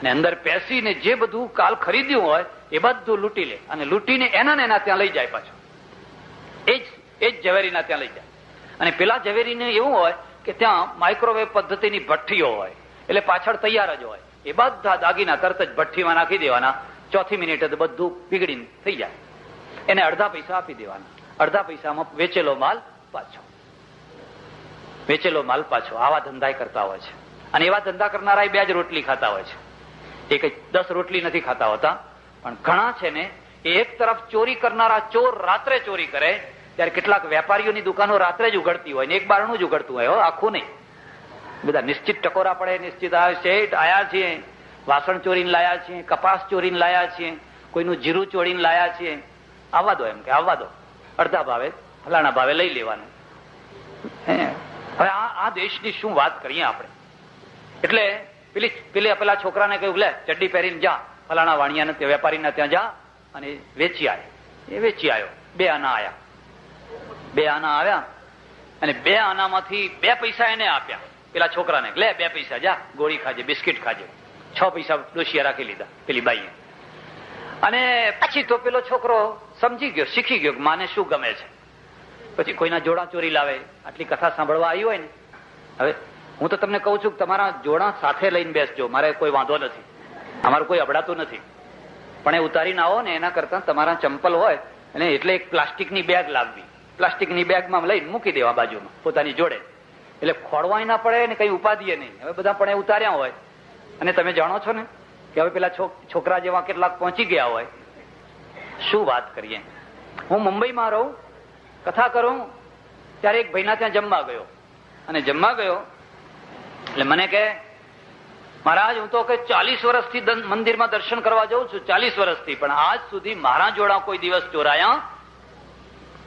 અને અંદર પેસીને જે બધું કાલ ખરીદ્યું હોય એ બધું લૂંટી લે અને લૂંટીને એના ત્યાં લઈ જાય પાછું. એ જ ઝવેરીના ત્યાં લઈ જાય. અને પેલા ઝવેરીને એવું હોય કે ત્યાં માઇક્રોવેવ પદ્ધતિની ભઠ્ઠીઓ હોય, એટલે પાછળ તૈયાર જ હોય. એ બધા દાગીના તરત જ ભઠ્ઠીમાં નાખી દેવાના, 4થી મિનિટે તો બધું પીગળીને થઈ જાય. એને અડધા પૈસા આપી દેવાના, અડધા પૈસામાં વેચેલો માલ પાછો. વેચેલો માલ પાછો. આવા ધંધા કરતા હોય છે. અને એવા ધંધા કરનારા 2 જ રોટલી ખાતા હોય છે. એ કઈ 10 રોટલી નથી ખાતા હોતા. પણ ઘણા છે ને, એક તરફ ચોરી કરનારા ચોર રાત્રે ચોરી કરે, ત્યારે કેટલાક વેપારીઓની દુકાનો રાત્રે જ ઉઘડતી હોય ને એક બારણું જ ઉઘડતું હોય, આખું નહીં. બધા નિશ્ચિત ટકોરા પડે, નિશ્ચિત શેઠ આયા છીએ, વાસણ ચોરીને લાયા છીએ, કપાસ ચોરીને લાયા છીએ, કોઈનું જીરું ચોરીને લાયા છીએ. આવવા દો એમ કે આવવા દો, અડધા ભાવે ફલાણા ભાવે લઈ લેવાનું. હવે આ દેશની શું વાત કરીએ આપણે. એટલે પેલા છોકરાને કહ્યું, લે ચડ્ડી પહેરીને જા ફલાણા વાણિયાને વેપારીના ત્યાં જા અને વેચી આય. એ વેચી આવ્યો. 2 આના આવ્યા. 2 આના આવ્યા અને 2 આનામાંથી 2 પૈસા એને આપ્યા પેલા છોકરાને. લે 2 પૈસા જા, ગોળી ખાજે, બિસ્કિટ ખાજે. 6 પૈસા ડોશિયા રાખી લીધા પેલી બાઈએ. અને પછી તો પેલો છોકરો સમજી ગયો, શીખી ગયો કે માને શું ગમે છે. પછી કોઈના જોડા ચોરી લાવે. આટલી કથા સાંભળવા આવી હોય ને, હવે હું તો તમને કહું છું કે તમારા જોડા સાથે લઈને બેસજો, મારે કોઈ વાંધો નથી, અમારું કોઈ અબડાતું નથી. પણ એ ઉતારીને આવો ને, એના કરતા તમારા ચંપલ હોય અને એટલે એક પ્લાસ્ટિકની બેગ લાવવી, પ્લાસ્ટિકની બેગમાં લઈને મૂકી દેવા બાજુમાં પોતાની જોડે, એટલે ખોડવાય ના પડે ને કઈ ઉપાધિએ નહીં. હવે બધા પણ એ ઉતાર્યા હોય અને તમે જાણો છો ને કે હવે પેલા છોકરા જેવા કેટલાક પહોંચી ગયા હોય. શું વાત કરીએ. હું મુંબઈમાં રહું, કથા કરું, ત્યારે એક ભાઈના ત્યાં જમવા ગયો. અને જમવા ગયો એટલે મને કે, મહારાજ હું તો કે 40 વર્ષથી મંદિરમાં દર્શન કરવા જાઉં છું, 40 વર્ષથી, પણ આજ સુધી મારા જોડા કોઈ દિવસ ચોરાયા.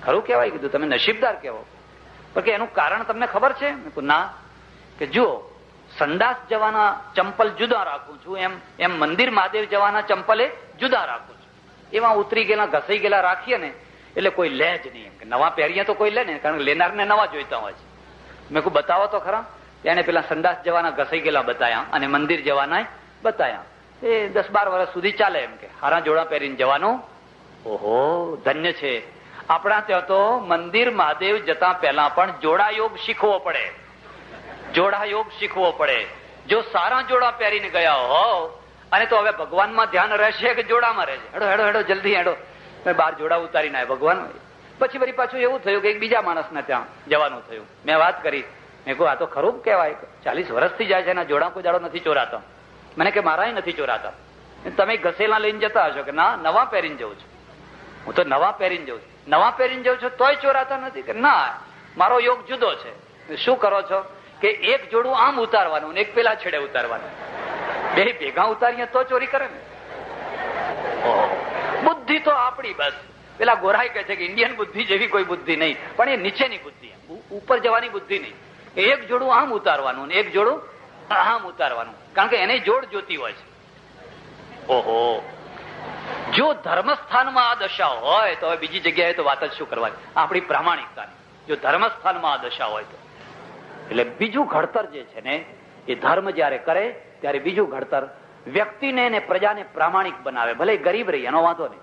ખરું કહેવાય. કીધું તમે નસીબદાર કહેવો. પણ કે એનું કારણ તમને ખબર છે? ના. કે જુઓ, સંડાસ જવાના ચંપલ જુદા રાખું છું, એમ મંદિર મહાદેવ જવાના ચંપલે જુદા રાખું છું. એમાં ઉતરી ગયેલા ઘસાઈ ગયેલા રાખીએ ને એટલે કોઈ લે જ નહીં. એમ કે નવા પહેરીએ તો કોઈ લે ને, કારણ કે લેનારને નવા જોઈતા હોય છે. મેં કહું બતાવો તો ખરા. તેને પેલા સંડાસ જવાના ઘસાઈ ગયેલા બતાયા અને મંદિર જવાના બતાયા. એ 10-12 વર્ષ સુધી ચાલે. એમ કે હારા જોડા પહેરીને જવાનું. ઓહો, ધન્ય છે. આપણા ત્યાં તો મંદિર મહાદેવ જતા પહેલા પણ જોડા યોગ શીખવો પડે. જોડા યોગ શીખવો પડે. જો સારા જોડા પહેરીને ગયા હોવ અને તો હવે ભગવાનમાં ધ્યાન રહેશે કે જોડામાં રહેશે? હેડો હેડો હેડો જલ્દી હેડો. 12 જોડા ઉતારીને આવ્યા ભગવાન. પછી વળી પાછું એવું થયું કે એક બીજા માણસને ત્યાં જવાનું થયું. મેં વાત કરી, મેં કહું આ તો ખરું કહેવાય, 40 વર્ષથી જાય છે, એના જોડા કોઈ દાડો નથી ચોરાતા. મને કે મારા નથી ચોરાતા. તમે ઘસેલા લઈને જતા હશો? કે ના, નવા પહેરીને જઉં છું. હું તો નવા પહેરીને જઉં છું. નવા પહેરીને જઉં છું તોય ચોરાતા નથી? કે ના, મારો યોગ જુદો છે. શું કરો છો? કે એક જોડું આમ ઉતારવાનું ને એક પેલા છેડે ઉતારવાનું, 2 ભેગા ઉતારીએ તો ચોરી કરે ને. બુદ્ધિ તો આપણી બસ. પેલા ગોરાઈ કહે છે કે ઇન્ડિયન બુદ્ધિ જેવી કોઈ બુદ્ધિ નહીં, પણ એ નીચેની બુદ્ધિ, ઉપર જવાની બુદ્ધિ નહીં. એક જોડું આમ ઉતારવાનું ને એક જોડું આમ ઉતારવાનું, કારણ કે એને જોડ જોતી હોય છે. ઓહો, જો ધર્મસ્થાનમાં આ દશા હોય તો હવે બીજી જગ્યાએ તો વાત જ શું કરવાની, આપણી પ્રામાણિકતાની. જો ધર્મસ્થાનમાં આ દશા હોય તો એટલે બીજું ઘડતર જે છે ને, એ ધર્મ જયારે કરે ત્યારે બીજું ઘડતર વ્યક્તિને અને પ્રજાને પ્રામાણિક બનાવે. ભલે ગરીબ રહી, એનો વાંધો નહીં.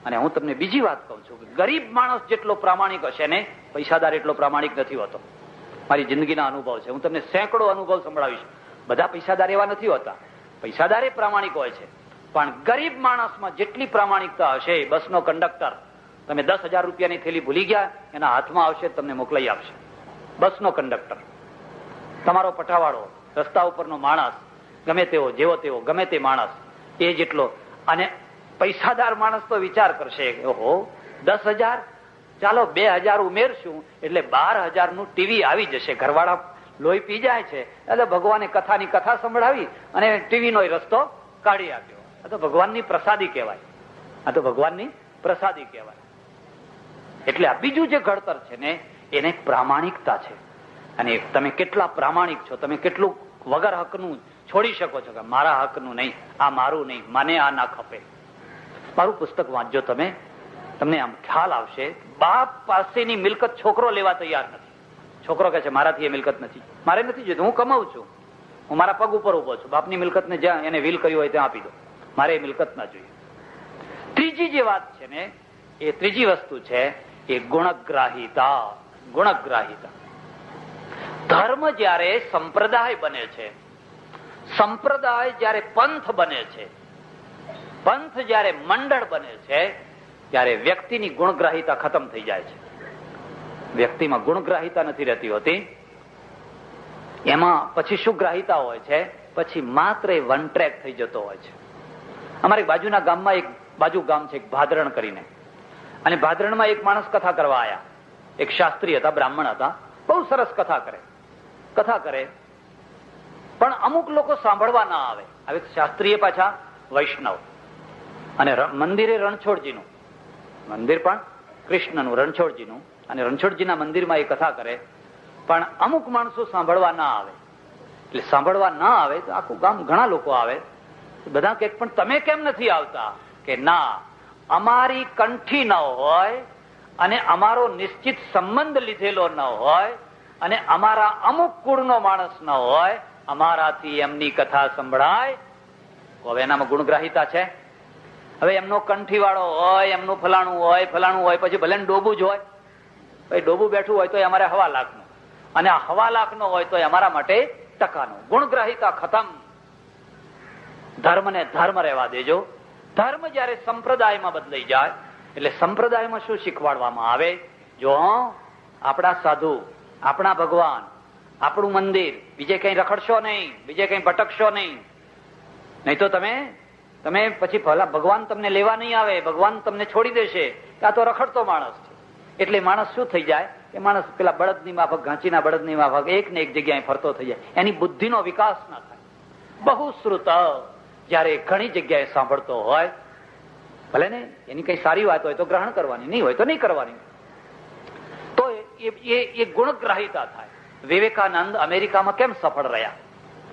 અને હું તમને બીજી વાત કહું છું કે ગરીબ માણસ જેટલો પ્રામાણિક હશે ને, પૈસાદાર એટલો પ્રામાણિક નથી હોતો. મારી જિંદગીના અનુભવ છે. હું તમને સેંકડો અનુભવ સંભળાવીશ. બધા પૈસાદાર એવા નથી હોતા. પૈસાદાર એ પ્રામાણિક હોય છે, પણ ગરીબ માણસમાં જેટલી પ્રામાણિકતા હશે, બસનો કંડક્ટર, તમે 10,000 રૂપિયાની થેલી ભૂલી ગયા, એના હાથમાં આવશે, તમને મોકલાઈ આપશે. બસનો કંડક્ટર, તમારો પટાવાળો, રસ્તા ઉપરનો માણસ, ગમે તેવો, જેવો તેવો, ગમે તે માણસ, એ જેટલો. અને પૈસાદાર માણસ તો વિચાર કરશે, ઓહો 10,000, ચાલો 2,000 ઉમેરશું એટલે 12,000 નું ટીવી આવી જશે. ઘરવાળા લોહી પી જાય છે એટલે ભગવાને કથાની કથા સંભળાવી અને ટીવીનો રસ્તો કાઢી આપ્યો. આ તો ભગવાનની પ્રસાદી કહેવાય. આ તો ભગવાનની પ્રસાદી કહેવાય. એટલે આ બીજું જે ઘડતર છે ને, એને પ્રામાણિકતા છે. અને તમે કેટલા પ્રામાણિક છો, તમે કેટલું વગર હકનું છોડી શકો છો કે મારા હકનું નહીં, આ મારું નહીં, મને આ ના ખપે. મારું પુસ્તક વાંચજો તમે, તમને આમ ખ્યાલ આવશે. બાપ પાસેની મિલકત છોકરો લેવા તૈયાર નથી. છોકરો કહે છે મારાથી એ મિલકત નથી, મારે નથી જોઈતું, હું કમાઉં છું, હું મારા પગ ઉપર ઉભો છું, બાપની મિલકતને જ્યાં એને વિલ કર્યું હોય ત્યાં આપી દો, મારે એ મિલકત ના જોઈએ. ત્રીજી જે વાત છે ને, એ ત્રીજી વસ્તુ છે એ ગુણગ્રાહિતા. ગુણગ્રાહિતા. ધર્મ જયારે સંપ્રદાય બને છે, સંપ્રદાય જયારે પંથ બને છે, પંથ જયારે મંડળ બને છે, ત્યારે વ્યક્તિની ગુણગ્રાહિતા ખતમ થઈ જાય છે. વ્યક્તિમાં ગુણગ્રાહિતા નથી રહેતી હોતી. એમાં પછી શું ગ્રાહિતા હોય છે, પછી માત્ર વન ટ્રેક થઈ જતો હોય છે. અમારી બાજુના ગામમાં એક બાજુ ગામ છે ભાદરણ કરીને, અને ભાદરણમાં એક માણસ કથા કરવા આવ્યા. એક શાસ્ત્રી હતા, બ્રાહ્મણ હતા, બહુ સરસ કથા કરે, પણ અમુક લોકો સાંભળવા ના આવે. હવે શાસ્ત્રીએ પાછા વૈષ્ણવ, અને મંદિરે રણછોડજીનું મંદિર, પણ કૃષ્ણનું રણછોડજીનું, અને રણછોડજીના મંદિરમાં એ કથા કરે, પણ અમુક માણસો સાંભળવા ના આવે. એટલે સાંભળવા ના આવે તો આખું ગામ, ઘણા લોકો આવે, બધા કે પણ તમે કેમ નથી આવતા? કે ના, અમારી કંઠી ન હોય, અને અમારો નિશ્ચિત સંબંધ લીધેલો ન હોય, અને અમારા અમુક કુળનો માણસ ન હોય, અમારાથી એમની કથા સંભળાય. હવે એનામાં ગુણગ્રાહિતા છે. હવે એમનો કંઠી વાળો હોય, એમનું ફલાણું હોય, પછી ભલે ડોબું જ હોય, ભાઈ ડોબું બેઠું હોય તો અમારે 1.25 લાખનું, અને આ 1.25 લાખનો હોય તો અમારા માટે ટકાનું. ગુણગ્રાહિતા ખતમ. ધર્મને ધર્મ રહેવા દેજો. ધર્મ જયારે સંપ્રદાયમાં બદલાઈ જાય, એટલે સંપ્રદાયમાં શું શીખવાડવામાં આવે? જો આપણા સાધુ, આપણા ભગવાન, આપણું મંદિર, બીજે કઈ રખડશો નહીં, બીજે કઈ ભટકશો નહીં. નહીં તો તમે પછી ભગવાન તમને લેવા નહીં આવે, ભગવાન તમને છોડી દેશે કે આ તો રખડતો માણસ છે. એટલે માણસ શું થઈ જાય કે માણસ પેલા બળદની માફક, ઘાંચીના બળદની માફક એક ને એક જગ્યાએ ફરતો થઈ જાય. એની બુદ્ધિનો વિકાસ ના થાય. બહુ શ્રુત જયારે ઘણી જગ્યાએ સાંભળતો હોય, ભલે ને એની કઈ સારી વાત હોય તો ગ્રહણ કરવાની, નહીં હોય તો નહીં કરવાની, તો એ ગુણગ્રાહિતા થાય. વિવેકાનંદ અમેરિકામાં કેમ સફળ રહ્યા?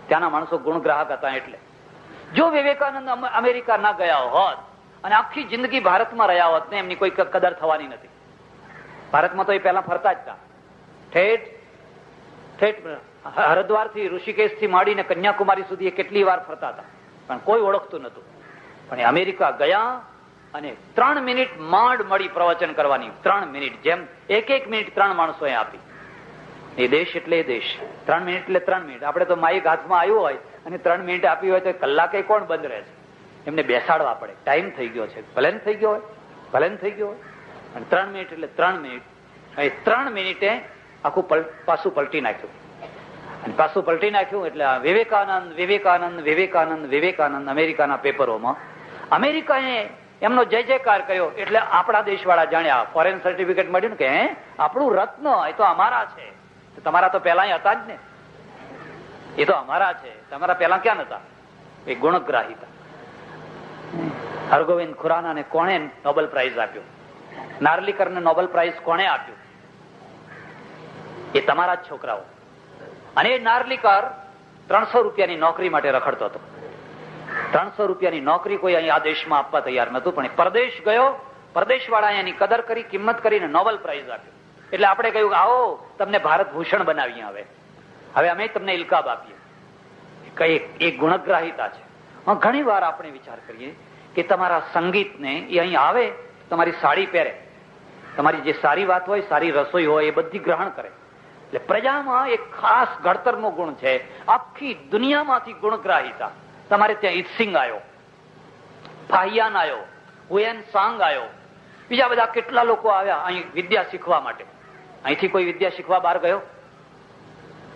ત્યાંના માણસો ગુણગ્રાહક હતા. એટલે જો વિવેકાનંદ અમેરિકા ના ગયા હોત અને આખી જિંદગી ભારતમાં રહ્યા હોત ને, એમની કોઈ કદર થવાની નથી. ભારતમાં તો એ પહેલા ફરતા જ હતા. ઠેઠ હરિદ્વાર થી, ઋષિકેશ થી માંડીને કન્યાકુમારી સુધી એ કેટલી વાર ફરતા હતા, પણ કોઈ ઓળખતું નતું. પણ એ અમેરિકા ગયા અને 3 મિનિટ માંડ મળી પ્રવચન કરવાની. 3 મિનિટ, જેમ એક મિનિટ 3 માણસોએ આપી. એ દેશ એટલે એ દેશ. 3 મિનિટ એટલે 3 મિનિટ. આપણે તો માઇક હાથમાં આવ્યું હોય અને 3 મિનિટ આપી હોય તો કલાકે કોણ બંધ રહે છે? એમને બેસાડવા પડે. ટાઈમ થઈ ગયો છે, ભલે ને થઈ ગયો હોય, અને 3 મિનિટ એટલે 3 મિનિટ. એ 3 મિનિટે આખું પાછું પલટી નાખ્યું. અને પાછું પલટી નાખ્યું એટલે વિવેકાનંદ અમેરિકાના પેપરોમાં અમેરિકાએ એમનો જય જયકાર કર્યો. એટલે આપણા દેશ વાળા જાણ્યા, ફોરેન સર્ટિફિકેટ મળ્યું કે આપણું રત્ન એ તો અમારા છે. તમારા તો પેલા હતા જ ને, એ તો અમારા છે, તમારા પેલા ક્યાં નતા? એ ગુણગ્રાહિતા. હરગોવિંદ ખુરાનાને કોણે નોબેલ પ્રાઇઝ આપ્યો? નાર્લિકરને નોબેલ પ્રાઇઝ કોણે આપ્યું? એ તમારા જ છોકરાઓ. અને એ નાર્લિકર 300 રૂપિયાની નોકરી માટે રખડતો હતો. 300 રૂપિયાની નોકરી કોઈ અહીં આ દેશમાં આપવા તૈયાર નતું, પણ પરદેશ ગયો, પરદેશ વાળા એની કદર કરી, કિંમત કરીને નોબેલ પ્રાઇઝ આપ્યો. એટલે આપણે કહ્યું કે આવો તમને ભારત ભૂષણ બનાવીએ, હવે અમે તમને ઇલકાબ આપીએ. કઈ એ ગુણગ્રાહિતા છે. ઘણી વાર આપણે વિચાર કરીએ કે તમારા સંગીતને એ અહીં આવે, તમારી સાડી પહેરે, તમારી જે સારી વાત હોય, સારી રસોઈ હોય, એ બધી ગ્રહણ કરે. એટલે પ્રજામાં એક ખાસ ઘડતરનો ગુણ છે. આખી દુનિયામાંથી ગુણગ્રાહિતા. તમારે ત્યાં ઈત્સિંગ આવ્યો, ફાહિયાન આવ્યો, હુએન સાંગ આવ્યો, બીજા બધા કેટલા લોકો આવ્યા અહીં વિદ્યા શીખવા માટે. અહીંથી કોઈ વિદ્યા શીખવા બહાર ગયો?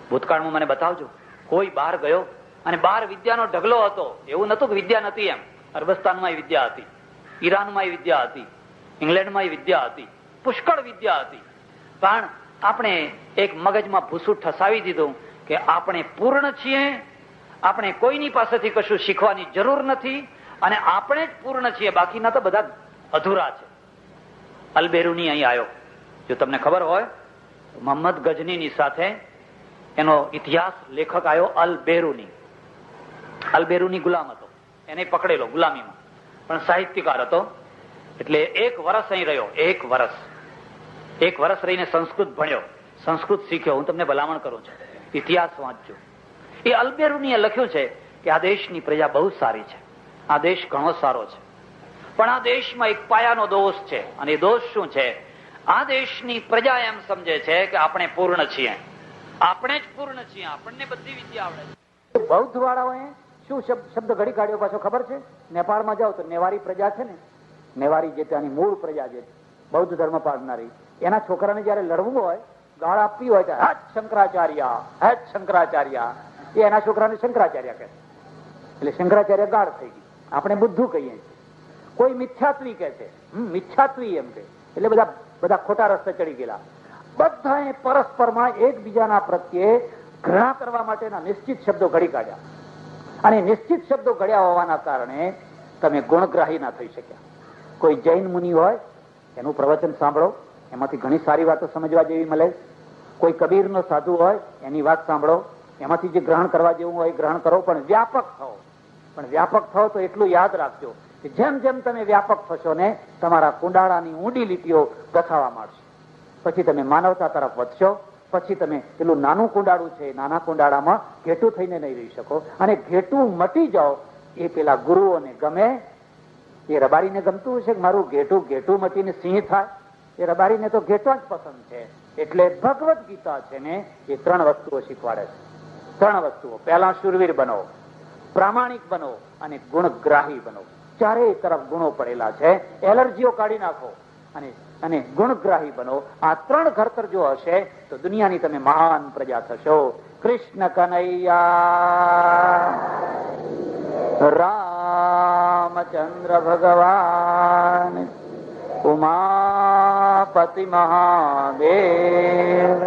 ભૂતકાળમાં મને બતાવજો કોઈ બહાર ગયો. અને બહાર વિદ્યાનો ઢગલો હતો. એવું નતું કે વિદ્યા નથી એમ. અરબસ્તાનમાં વિદ્યા હતી, ઈરાનમાં વિદ્યા હતી, ઇંગ્લેન્ડમાં વિદ્યા હતી, પુષ્કળ વિદ્યા હતી. પણ આપણે એક મગજમાં ભૂસું ઠસાવી દીધું કે આપણે પૂર્ણ છીએ, આપણે કોઈની પાસેથી કશું શીખવાની જરૂર નથી, અને આપણે જ પૂર્ણ છીએ, બાકીના તો બધા અધૂરા છે. અલબેરુની અહીં આવ્યો. જો તમને ખબર હોય, મોહમ્મદ ગજનીની સાથે એનો ઇતિહાસ લેખક આવ્યો અલબેરુની. અલબેરુની ગુલામ હતો, એને પકડેલો ગુલામીમાં, પણ સાહિત્યકાર હતો. એટલે 1 વર્ષ અહીં રહ્યો. 1 વર્ષ રહીને સંસ્કૃત ભણ્યો, સંસ્કૃત શીખ્યો. હું તમને ભલામણ કરું છું, ઇતિહાસ વાંચજો. એ અલબેરુનીએ લખ્યું છે કે આ દેશની પ્રજા બહુ સારી છે, આ દેશ ઘણો સારો છે, પણ આ દેશમાં એક પાયાનો દોષ છે. અને એ દોષ શું છે? આ દેશની પ્રજા એમ સમજે છે કે આપણે પૂર્ણ છીએ, આપણે જ પૂર્ણ છીએ, આપણને બધી વિદ્યા આવડે છે. બૌદ્ધ વાળાઓએ શું શબ્દ ઘડી કાઢ્યો પાછો ખબર છે? નેપાળમાં જાઓ તો નેવારી પ્રજા છે ને, નેવારી જે ત્યાંની મૂળ પ્રજા છે, બૌદ્ધ ધર્મ પાળનારી, એના છોકરાને જયારે લડવું હોય, ગાળ આપવી હોય તો હે શંકરાચાર્ય, હે શંકરાચાર્ય, એ એના છોકરાને શંકરાચાર્ય કહે. એટલે શંકરાચાર્ય ગાળ થઈ ગઈ. આપણે બુદ્ધુ કહીએ છીએ. કોઈ મિથ્યાત્વી કહે છે, મિથ્યાત્વી એમ કે. એટલે બધા ખોટા રસ્તે ચડી ગયેલા. બધાએ પરસ્પરમાં એકબીજાના પ્રત્યે ઘૃણા કરવા માટેના નિશ્ચિત શબ્દો ઘડી કાઢ્યા. અને નિશ્ચિત શબ્દો ઘડ્યા હોવાના કારણે તમે ગુણગ્રાહી ના થઈ શક્યા. કોઈ જૈન મુનિ હોય એનું પ્રવચન સાંભળો, એમાંથી ઘણી સારી વાતો સમજવા જેવી મળે. કોઈ કબીરનો સાધુ હોય એની વાત સાંભળો, એમાંથી જે ગ્રહણ કરવા જેવું હોય ગ્રહણ કરો, પણ વ્યાપક થાઓ. પણ વ્યાપક થાઓ તો એટલું યાદ રાખજો કે જેમ જેમ તમે વ્યાપક થશો ને તમારા કુંડાળાની ઊંડી લીટીઓ ગથાવા માંડશે. પછી તમે માનવતા તરફ વધશો. પછી તમે પેલું નાનું કુંડાળું છે, નાના કુંડાળામાં ઘેટું થઈને નહીં રહી શકો. અને ઘેટું મટી જાઓ એ પેલા ગુરુઓને ગમે. એ રબારીને ગમતું હશે કે મારું ઘેટું ઘેટું મટીને સિંહ થાય? એ રબારીને તો ઘેટો જ પસંદ છે. એટલે ભગવદ ગીતા છે ને એ 3 વસ્તુઓ શીખવાડે છે. 3 વસ્તુઓ. પહેલા શૂરવીર બનો, પ્રામાણિક બનો અને ગુણગ્રાહી બનો. ચારેય તરફ ગુણો પડેલા છે. એલર્જીઓ કાઢી નાખો અને ગુણગ્રાહી બનો. આ 3 ઘડતર જો હશે તો દુનિયાની તમે મહાન પ્રજા થશો. કૃષ્ણ કનૈયા રામચંદ્ર ભગવાન ઉમાપતિ મહાદેવ